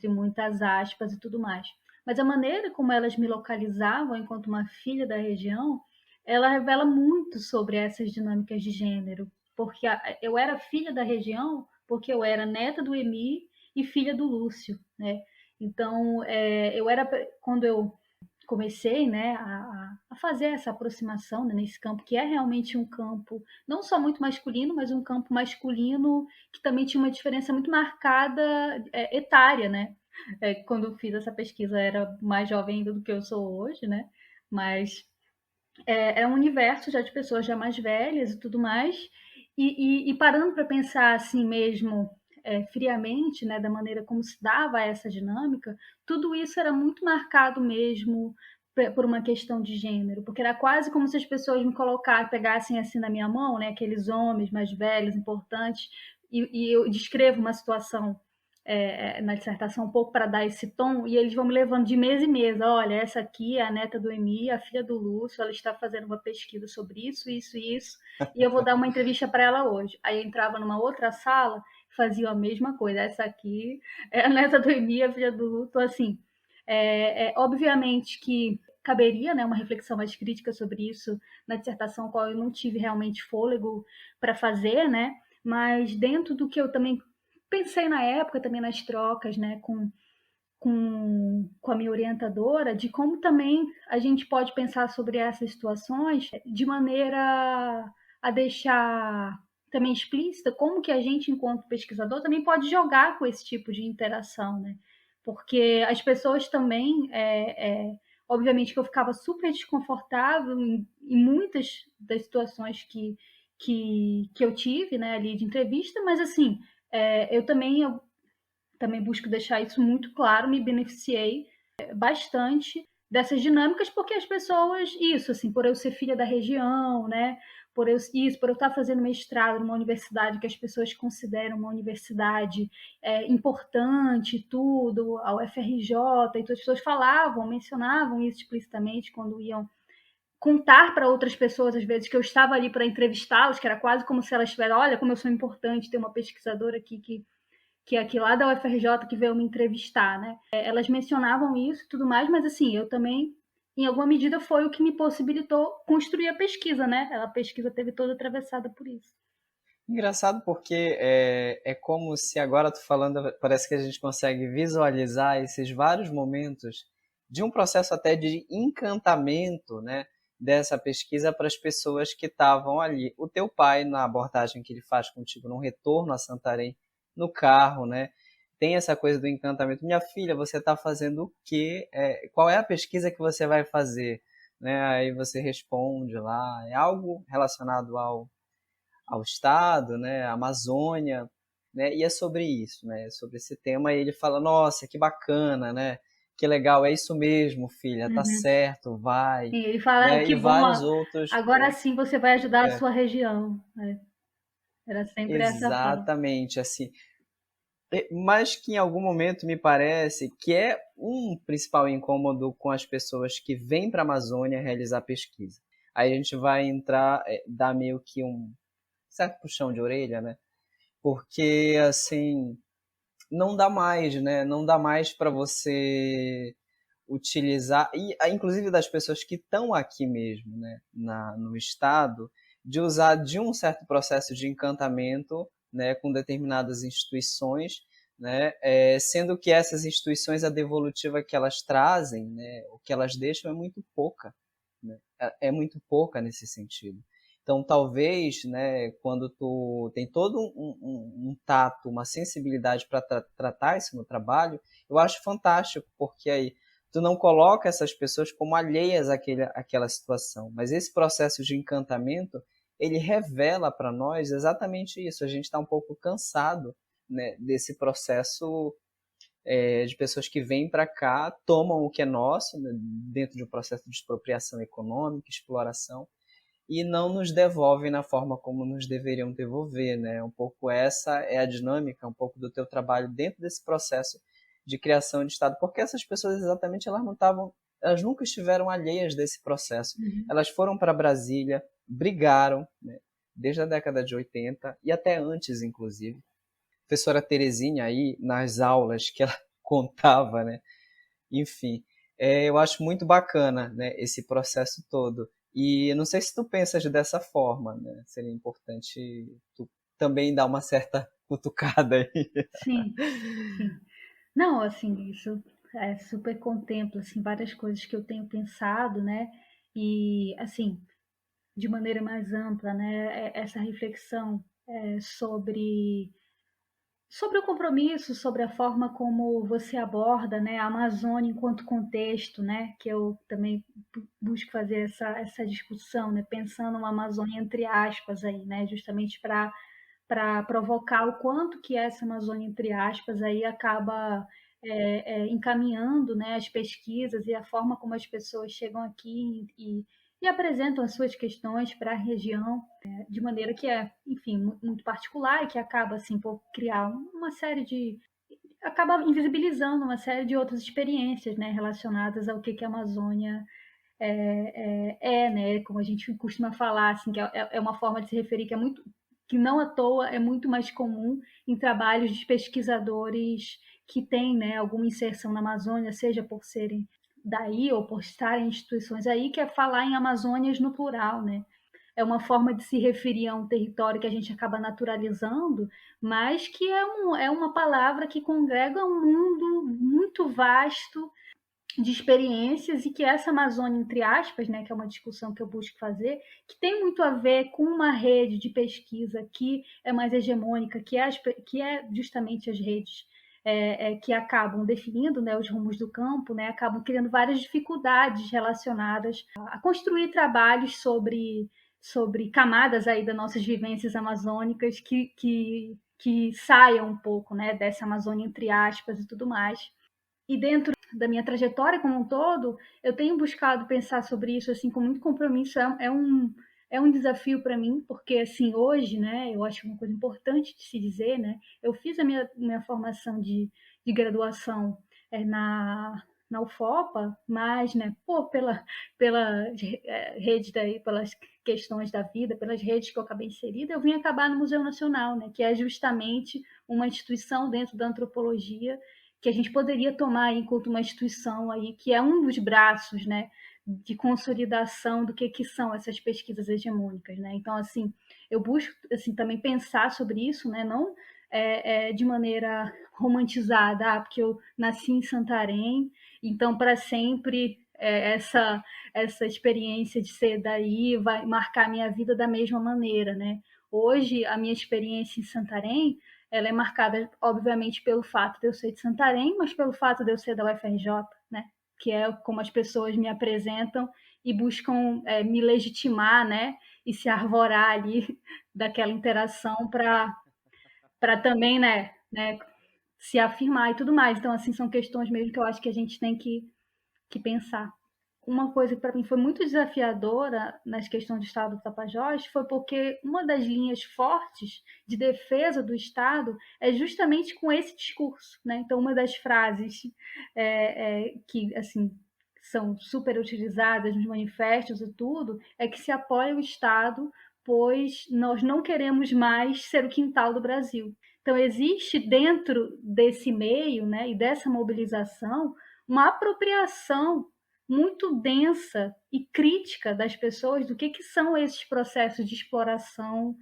muitas aspas e tudo mais. Mas a maneira como elas me localizavam enquanto uma filha da região, ela revela muito sobre essas dinâmicas de gênero, porque eu era filha da região porque eu era neta do Emi e filha do Lúcio, né? Então, quando eu comecei, né, a fazer essa aproximação, né, nesse campo, que é realmente um campo não só muito masculino, mas um campo masculino que também tinha uma diferença muito marcada etária, né? Quando eu fiz essa pesquisa, eu era mais jovem ainda do que eu sou hoje, né? Mas é um universo já de pessoas já mais velhas e tudo mais, e parando para pensar assim mesmo, friamente, né, da maneira como se dava essa dinâmica, tudo isso era muito marcado mesmo por uma questão de gênero, porque era quase como se as pessoas me pegassem assim na minha mão, né, aqueles homens mais velhos, importantes, e eu descrevo uma situação na dissertação um pouco para dar esse tom, e eles vão me levando de mesa em mesa. Olha, essa aqui é a neta do Emi, a filha do Lúcio, ela está fazendo uma pesquisa sobre isso, isso e isso, e eu vou dar uma entrevista para ela hoje. Aí eu entrava numa outra sala, fazia a mesma coisa. Essa aqui é a neta do Emi, a filha do Lúcio. Então, assim, obviamente que caberia, né, uma reflexão mais crítica sobre isso na dissertação, qual eu não tive realmente fôlego para fazer, né? Mas dentro do que eu também pensei na época, também nas trocas, né, com a minha orientadora, de como também a gente pode pensar sobre essas situações de maneira a deixar também explícita como que a gente, enquanto pesquisador, também pode jogar com esse tipo de interação, né? Porque as pessoas também, obviamente que eu ficava super desconfortável em muitas das situações que eu tive, né, ali de entrevista, mas assim, eu também busco deixar isso muito claro, me beneficiei bastante dessas dinâmicas, porque as pessoas, isso, assim, por eu ser filha da região, né, por eu estar fazendo mestrado numa universidade que as pessoas consideram uma universidade importante, tudo, a UFRJ, então as pessoas mencionavam isso explicitamente quando iam contar para outras pessoas, às vezes, que eu estava ali para entrevistá-las, que era quase como se elas tivessem, olha como eu sou importante, ter uma pesquisadora aqui que é aqui lá da UFRJ que veio me entrevistar, né? Elas mencionavam isso e tudo mais, mas assim, eu também, em alguma medida, foi o que me possibilitou construir a pesquisa, né? A pesquisa teve toda atravessada por isso. Engraçado porque é como se agora tu falando, parece que a gente consegue visualizar esses vários momentos de um processo até de encantamento, né, dessa pesquisa para as pessoas que estavam ali. O teu pai, na abordagem que ele faz contigo no retorno a Santarém, no carro, né, tem essa coisa do encantamento. Minha filha, você está fazendo o quê? Qual é a pesquisa que você vai fazer? Né? Aí você responde lá, é algo relacionado ao Estado, né, à Amazônia, né, e é sobre isso, né, sobre esse tema, e ele fala, nossa, que bacana, né, que legal, é isso mesmo, filha, tá certo, vai. Sim, ele fala, né, que e bom, vários outros. agora sim você vai ajudar a sua região. Era sempre essa fala. Exatamente, assim. Mas que em algum momento me parece que é um principal incômodo com as pessoas que vêm para a Amazônia realizar pesquisa. Aí a gente vai entrar, dar meio que um certo puxão de orelha, né? Porque, assim, não dá mais, né? Não dá mais para você utilizar, e inclusive das pessoas que estão aqui mesmo, né? No Estado, de usar de um certo processo de encantamento, né? Com determinadas instituições, né? Sendo que essas instituições, a devolutiva que elas trazem, né? O que elas deixam é muito pouca, né? É muito pouca nesse sentido. Então, talvez, né, quando tu tem todo um tato, uma sensibilidade para tratar isso no trabalho, eu acho fantástico, porque aí tu não coloca essas pessoas como alheias àquela situação. Mas esse processo de encantamento, ele revela para nós exatamente isso. A gente está um pouco cansado, né, desse processo de pessoas que vêm para cá, tomam o que é nosso, né, dentro de um processo de expropriação econômica, exploração, e não nos devolvem na forma como nos deveriam devolver, né? Um pouco essa é a dinâmica, um pouco do teu trabalho dentro desse processo de criação de Estado, porque essas pessoas exatamente elas nunca estiveram alheias desse processo. Elas foram para Brasília, brigaram, né? Desde a década de 80 e até antes, inclusive. A professora Terezinha aí, nas aulas que ela contava, né? Enfim, eu acho muito bacana, né, esse processo todo. E não sei se tu pensas dessa forma, né? Seria importante tu também dar uma certa cutucada aí. Sim, sim. Não, assim, isso super contempla, assim, várias coisas que eu tenho pensado, né? E, assim, de maneira mais ampla, né? Essa reflexão sobre o compromisso, sobre a forma como você aborda, né, a Amazônia enquanto contexto, né, que eu também busco fazer essa discussão, né, pensando uma Amazônia entre aspas aí, né, justamente para provocar o quanto que essa Amazônia entre aspas aí acaba encaminhando, né, as pesquisas e a forma como as pessoas chegam aqui e apresentam as suas questões para a região, de maneira que enfim, muito particular e que acaba, assim, por criar uma série de... acaba invisibilizando uma série de outras experiências, né, relacionadas ao que a Amazônia né, como a gente costuma falar, assim, que é uma forma de se referir que não à toa é muito mais comum em trabalhos de pesquisadores que têm, né, alguma inserção na Amazônia, seja por serem daí ou por estarem em instituições aí, que é falar em Amazônias no plural, né? É uma forma de se referir a um território que a gente acaba naturalizando, mas que é uma palavra que congrega um mundo muito vasto de experiências, e que essa Amazônia, entre aspas, né, que é uma discussão que eu busco fazer, que tem muito a ver com uma rede de pesquisa que é mais hegemônica, que é justamente as redes que acabam definindo, né, os rumos do campo, né, acabam criando várias dificuldades relacionadas a construir trabalhos sobre camadas aí das nossas vivências amazônicas que saiam um pouco, né, dessa Amazônia, entre aspas, e tudo mais. E dentro da minha trajetória como um todo, eu tenho buscado pensar sobre isso, assim, com muito compromisso. É um desafio para mim, porque, assim, hoje, né, eu acho uma coisa importante de se dizer, né, eu fiz a minha formação de graduação na UFOPA, mas, né, pela rede pelas questões da vida, pelas redes que eu acabei inserida, eu vim acabar no Museu Nacional, né, que é justamente uma instituição dentro da antropologia que a gente poderia tomar enquanto uma instituição aí, que é um dos braços, né, de consolidação do que são essas pesquisas hegemônicas, né? Então, assim, eu busco, assim, também pensar sobre isso, né, não de maneira romantizada, porque eu nasci em Santarém, então para sempre essa experiência de ser daí vai marcar a minha vida da mesma maneira, né? Hoje, a minha experiência em Santarém, ela é marcada, obviamente, pelo fato de eu ser de Santarém, mas pelo fato de eu ser da UFRJ, né? Que é como as pessoas me apresentam e buscam me legitimar, né? E se arvorar ali daquela interação para também, né, se afirmar e tudo mais. Então, assim, são questões mesmo que eu acho que a gente tem que pensar. Uma coisa que para mim foi muito desafiadora nas questões do Estado do Tapajós foi porque uma das linhas fortes de defesa do Estado é justamente com esse discurso, né? Então, uma das frases que, assim, são super utilizadas nos manifestos e tudo, é que se apoia o Estado, pois nós não queremos mais ser o quintal do Brasil. Então, existe dentro desse meio, né, e dessa mobilização, uma apropriação muito densa e crítica das pessoas do que são esses processos de exploração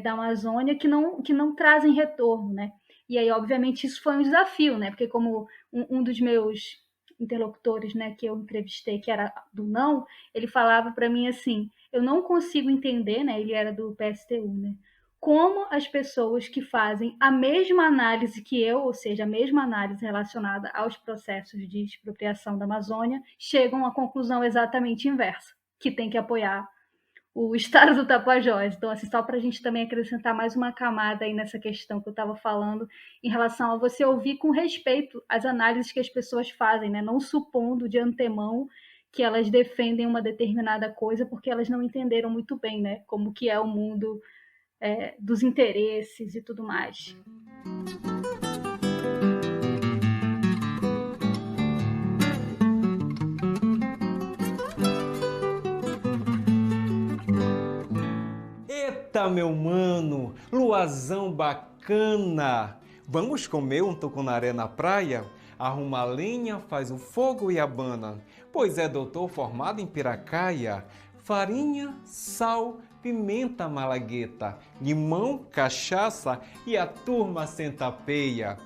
da Amazônia que não trazem retorno, né? E aí, obviamente, isso foi um desafio, né? Porque como um dos meus interlocutores, né, que eu entrevistei, que era do Não, ele falava para mim assim, eu não consigo entender, né? Ele era do PSTU, né? Como as pessoas que fazem a mesma análise que eu, ou seja, a mesma análise relacionada aos processos de expropriação da Amazônia, chegam à conclusão exatamente inversa, que tem que apoiar o Estado do Tapajós. Então, assim, só para a gente também acrescentar mais uma camada aí nessa questão que eu estava falando, em relação a você ouvir com respeito as análises que as pessoas fazem, né? Não supondo de antemão que elas defendem uma determinada coisa, porque elas não entenderam muito bem, né? Como que é o mundo dos interesses e tudo mais. Eita, meu mano, luazão bacana! Vamos comer um tucunaré na praia? Arruma a lenha, faz o fogo e abana, pois é doutor formado em Piracaia. Farinha, sal, pimenta malagueta, limão, cachaça e a turma centapeia.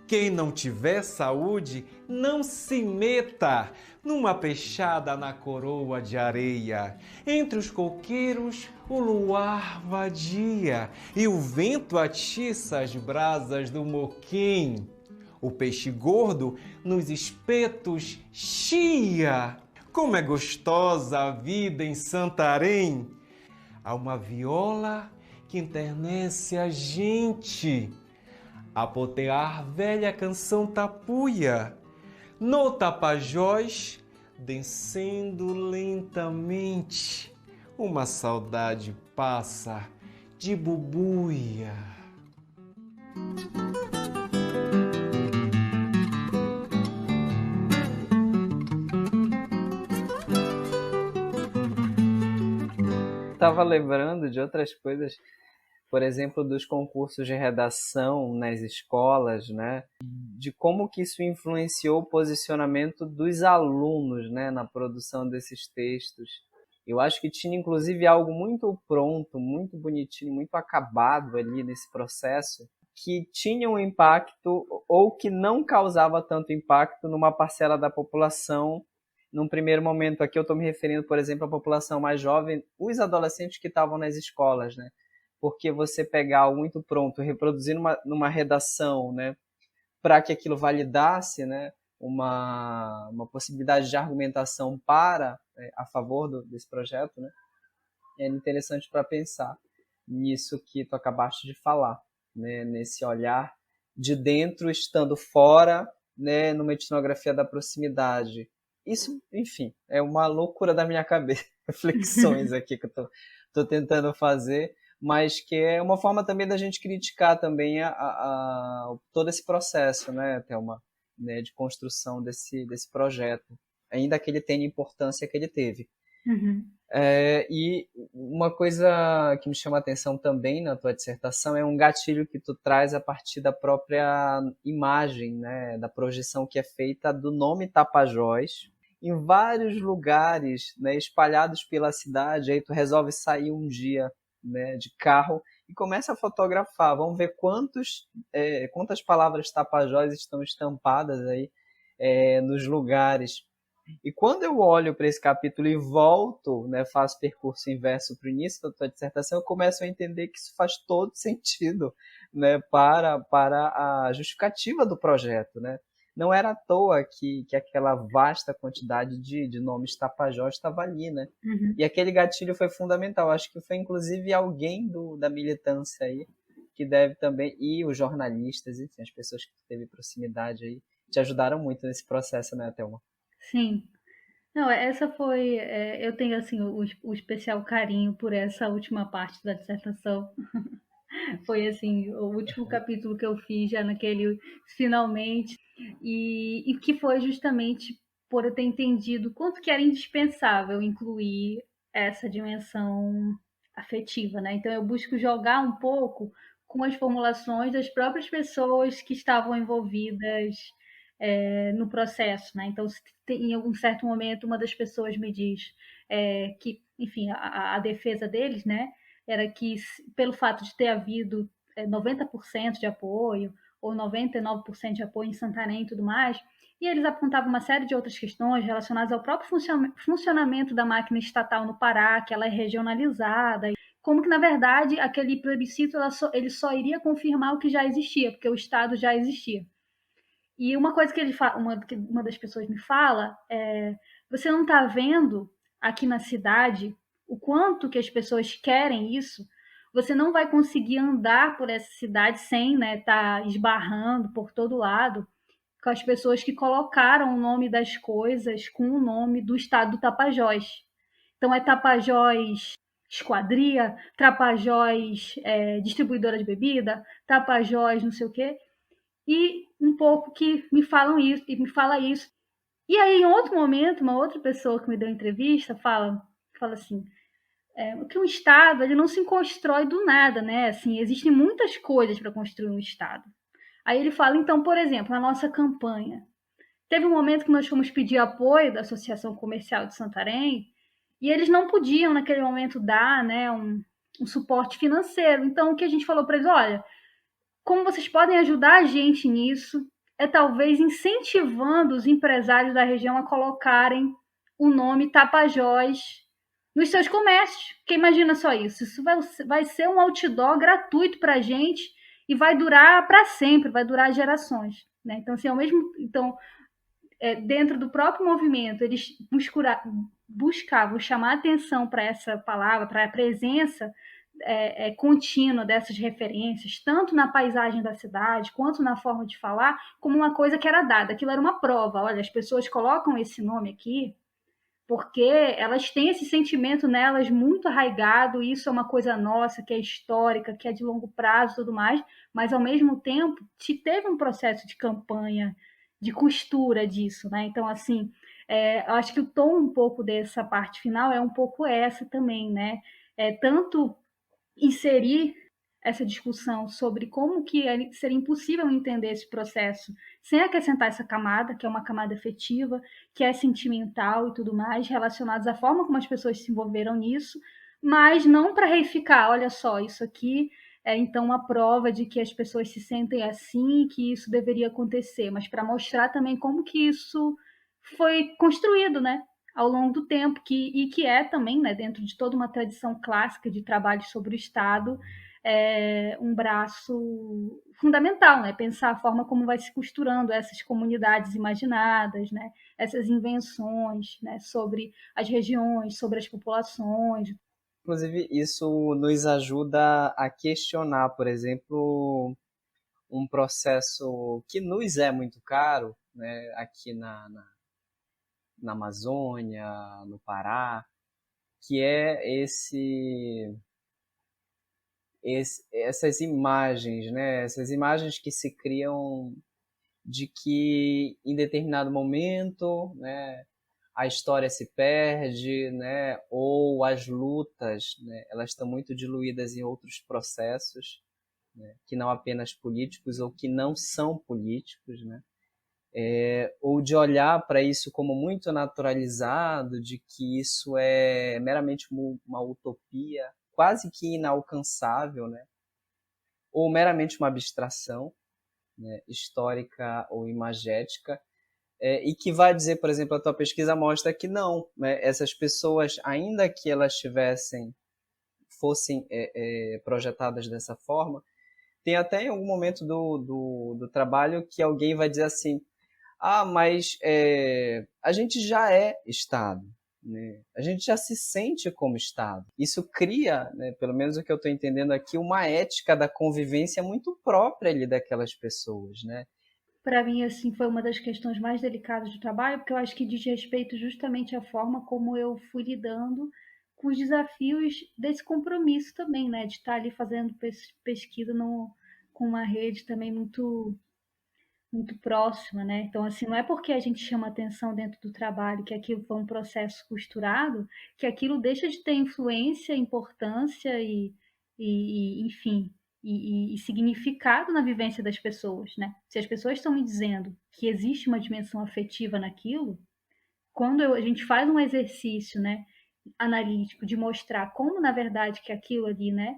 Quem não tiver saúde, não se meta numa peixada na coroa de areia. Entre os coqueiros, o luar vadia e o vento atiça as brasas do moquém. O peixe gordo nos espetos chia. Como é gostosa a vida em Santarém! Há uma viola que enternece a gente. apotear velha canção tapuia, no Tapajós, descendo lentamente, uma saudade passa de bubuia. Estava lembrando de outras coisas, por exemplo, dos concursos de redação nas escolas, né? De como que isso influenciou o posicionamento dos alunos, né, na produção desses textos. Eu acho que tinha, inclusive, algo muito pronto, muito bonitinho, muito acabado ali nesse processo, que tinha um impacto ou que não causava tanto impacto numa parcela da população. Num primeiro momento aqui eu estou me referindo, por exemplo, à população mais jovem, os adolescentes que estavam nas escolas, né? Porque você pegar algo muito pronto, reproduzir numa redação, né, para que aquilo validasse, né, uma possibilidade de argumentação a favor desse projeto, né, é interessante para pensar nisso que tu acabaste de falar, né, nesse olhar de dentro estando fora, né, numa etnografia da proximidade. Isso, enfim, é uma loucura da minha cabeça, reflexões aqui que eu tô tentando fazer, mas que é uma forma também da gente criticar também todo esse processo, né, Thelma, né, de construção desse projeto, ainda que ele tenha a importância que ele teve. Uhum. E uma coisa que me chama a atenção também na tua dissertação é um gatilho que tu traz a partir da própria imagem, né, da projeção que é feita do nome Tapajós, em vários lugares, né, espalhados pela cidade. Aí tu resolve sair um dia, né, de carro e começa a fotografar. Vamos ver quantas palavras Tapajós estão estampadas aí nos lugares. E quando eu olho para esse capítulo e volto, né, faço percurso inverso para o início da tua dissertação, eu começo a entender que isso faz todo sentido, né, para a justificativa do projeto, né? Não era à toa que aquela vasta quantidade de nomes Tapajós estava ali, né? Uhum. E aquele gatilho foi fundamental. Acho que foi inclusive alguém da militância aí que deve também, e os jornalistas, enfim, as pessoas que teve proximidade aí, te ajudaram muito nesse processo, né, Thelma? Sim. Não, essa foi... eu tenho, assim, o especial carinho por essa última parte da dissertação. Foi, assim, o último capítulo que eu fiz já naquele finalmente, e que foi justamente por eu ter entendido quanto que era indispensável incluir essa dimensão afetiva, né? Então eu busco jogar um pouco com as formulações das próprias pessoas que estavam envolvidas no processo, né? Então, em algum certo momento, uma das pessoas me diz que, enfim, a defesa deles, né, era que, pelo fato de ter havido 90% de apoio ou 99% de apoio em Santarém e tudo mais, e eles apontavam uma série de outras questões relacionadas ao próprio funcionamento da máquina estatal no Pará, que ela é regionalizada, como que, na verdade, aquele plebiscito ele só iria confirmar o que já existia, porque o Estado já existia. E uma coisa que uma das pessoas me fala é: você não está vendo aqui na cidade o quanto que as pessoas querem isso? Você não vai conseguir andar por essa cidade sem, né, tá esbarrando por todo lado com as pessoas que colocaram o nome das coisas com o nome do estado do Tapajós. Então é Tapajós Esquadria, Tapajós distribuidora de bebida, Tapajós não sei o quê. E um pouco que me falam isso, e me fala isso. E aí, em outro momento, uma outra pessoa que me deu entrevista fala assim, que um Estado ele não se constrói do nada, né? Assim, existem muitas coisas para construir um Estado. Aí ele fala, então, por exemplo, na nossa campanha, teve um momento que nós fomos pedir apoio da Associação Comercial de Santarém, e eles não podiam, naquele momento, dar, né, um suporte financeiro. Então, o que a gente falou para eles, olha, como vocês podem ajudar a gente nisso é talvez incentivando os empresários da região a colocarem o nome Tapajós nos seus comércios. Porque imagina só isso vai ser um outdoor gratuito para a gente e vai durar para sempre, vai durar gerações, né? Então, assim, dentro do próprio movimento, eles buscavam chamar atenção para essa palavra, para a presença contínua dessas referências, tanto na paisagem da cidade, quanto na forma de falar, como uma coisa que era dada. Aquilo era uma prova. Olha, as pessoas colocam esse nome aqui porque elas têm esse sentimento nelas muito arraigado, e isso é uma coisa nossa, que é histórica, que é de longo prazo e tudo mais, mas, ao mesmo tempo, teve um processo de campanha, de costura disso, né? Então, assim, eu acho que o tom um pouco dessa parte final é um pouco essa também, né? Tanto inserir essa discussão sobre como que seria impossível entender esse processo sem acrescentar essa camada, que é uma camada afetiva, que é sentimental e tudo mais, relacionados à forma como as pessoas se envolveram nisso, mas não para reificar, olha só, isso aqui é então uma prova de que as pessoas se sentem assim e que isso deveria acontecer, mas para mostrar também como que isso foi construído, né? Ao longo do tempo, e que é também, né, dentro de toda uma tradição clássica de trabalho sobre o Estado, um braço fundamental, né? Pensar a forma como vai se costurando essas comunidades imaginadas, né? Essas invenções, né? Sobre as regiões, sobre as populações. Inclusive, isso nos ajuda a questionar, por exemplo, um processo que nos é muito caro, né? Aqui na Amazônia, no Pará, que é essas imagens, né? Essas imagens que se criam de que em determinado momento, né, a história se perde, né, ou as lutas, né, elas estão muito diluídas em outros processos, né, que não apenas políticos ou que não são políticos, né? Ou de olhar para isso como muito naturalizado, de que isso é meramente uma utopia, quase que inalcançável, né? Ou meramente uma abstração, né, histórica ou imagética, e que vai dizer, por exemplo, a tua pesquisa mostra que não, né, essas pessoas, ainda que elas fossem projetadas dessa forma, tem até em algum momento do trabalho que alguém vai dizer assim: mas a gente já é Estado, né? A gente já se sente como Estado. Isso cria, né, pelo menos o que eu estou entendendo aqui, uma ética da convivência muito própria ali daquelas pessoas, né? Para mim, assim, foi uma das questões mais delicadas do trabalho, porque eu acho que diz respeito justamente à forma como eu fui lidando com os desafios desse compromisso também, né? De estar ali fazendo pesquisa com uma rede também muito próxima, né? Então, assim, não é porque a gente chama atenção dentro do trabalho que aquilo foi um processo costurado, que aquilo deixa de ter influência, importância enfim, e significado na vivência das pessoas, né? Se as pessoas estão me dizendo que existe uma dimensão afetiva naquilo, quando a gente faz um exercício, né, analítico de mostrar como, na verdade, que aquilo ali, né,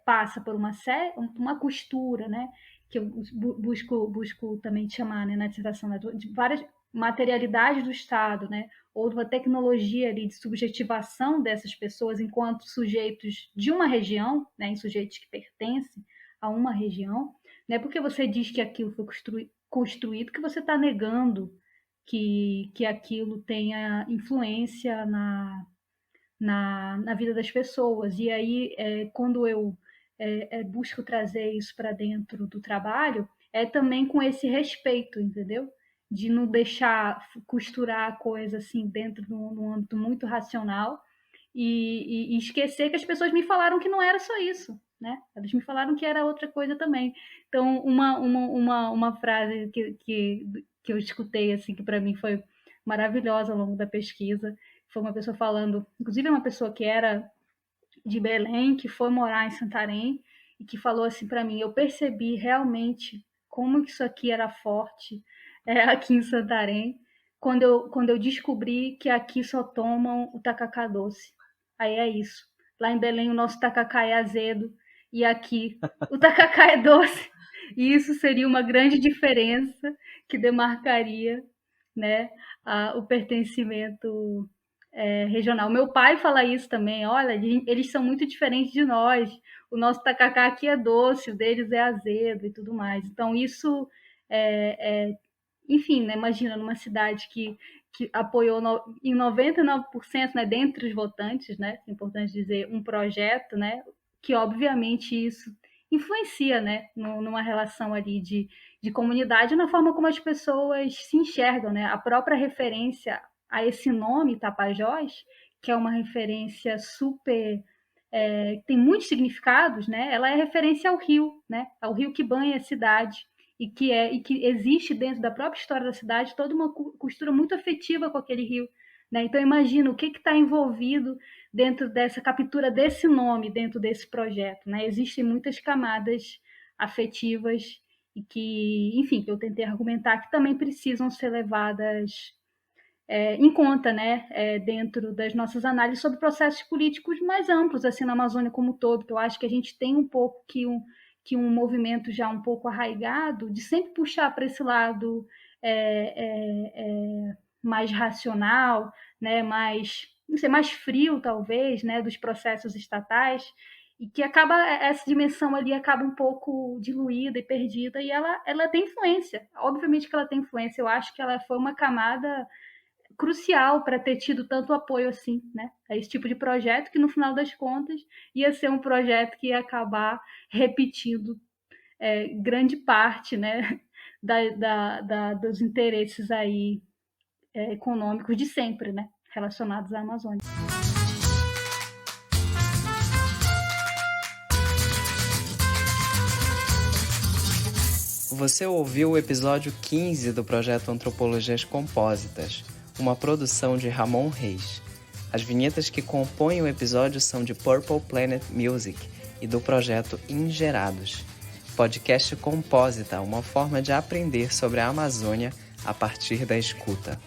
passa por uma costura, né, que eu busco também chamar, né, na dissertação, né, de várias materialidades do Estado, né, ou de uma tecnologia ali de subjetivação dessas pessoas enquanto sujeitos de uma região, né, em sujeitos que pertencem a uma região, né, porque você diz que aquilo foi construído, que você está negando que aquilo tenha influência na vida das pessoas. E aí, quando eu busco trazer isso para dentro do trabalho, é também com esse respeito, entendeu? De não deixar costurar a coisa assim dentro de um âmbito muito racional e esquecer que as pessoas me falaram que não era só isso, né? Elas me falaram que era outra coisa também. Então, uma frase que eu escutei, assim, que para mim foi maravilhosa ao longo da pesquisa, foi uma pessoa falando, inclusive uma pessoa que era de Belém, que foi morar em Santarém, e que falou assim para mim: eu percebi realmente como isso aqui era forte aqui em Santarém, quando eu descobri que aqui só tomam o tacacá doce. Aí é isso. Lá em Belém o nosso tacacá é azedo, e aqui o tacacá é doce. E isso seria uma grande diferença que demarcaria, né, o pertencimento regional. Meu pai fala isso também: olha, eles são muito diferentes de nós, o nosso tacacá aqui é doce, o deles é azedo e tudo mais. Então isso enfim, né, imagina, numa cidade que apoiou em 99%, né, dentre os votantes, né, é importante dizer, um projeto, né, que obviamente isso influencia, né, numa relação ali de comunidade, na forma como as pessoas se enxergam, né? A própria referência a esse nome Tapajós, que é uma referência super tem muitos significados, né? Ela é referência ao rio, né? Ao rio que banha a cidade e que existe dentro da própria história da cidade toda uma costura muito afetiva com aquele rio, né? Então imagina o que está envolvido dentro dessa captura desse nome, dentro desse projeto, né? Existem muitas camadas afetivas e que, enfim, que eu tentei argumentar que também precisam ser levadas em conta, né, dentro das nossas análises sobre processos políticos mais amplos, assim, na Amazônia como um todo, que eu acho que a gente tem um pouco que um movimento já um pouco arraigado de sempre puxar para esse lado mais racional, né, mais, não sei, mais frio, talvez, né, dos processos estatais, e que essa dimensão ali acaba um pouco diluída e perdida, e ela tem influência, obviamente que ela tem influência, eu acho que ela foi uma camada crucial para ter tido tanto apoio assim, né, a esse tipo de projeto, que no final das contas ia ser um projeto que ia acabar repetindo grande parte, né, dos interesses aí econômicos de sempre, né, relacionados à Amazônia. Você ouviu o episódio 15 do projeto Antropologias Compósitas, uma produção de Ramon Reis. As vinhetas que compõem o episódio são de Purple Planet Music e do projeto Ingerados. Podcast Compósita, uma forma de aprender sobre a Amazônia a partir da escuta.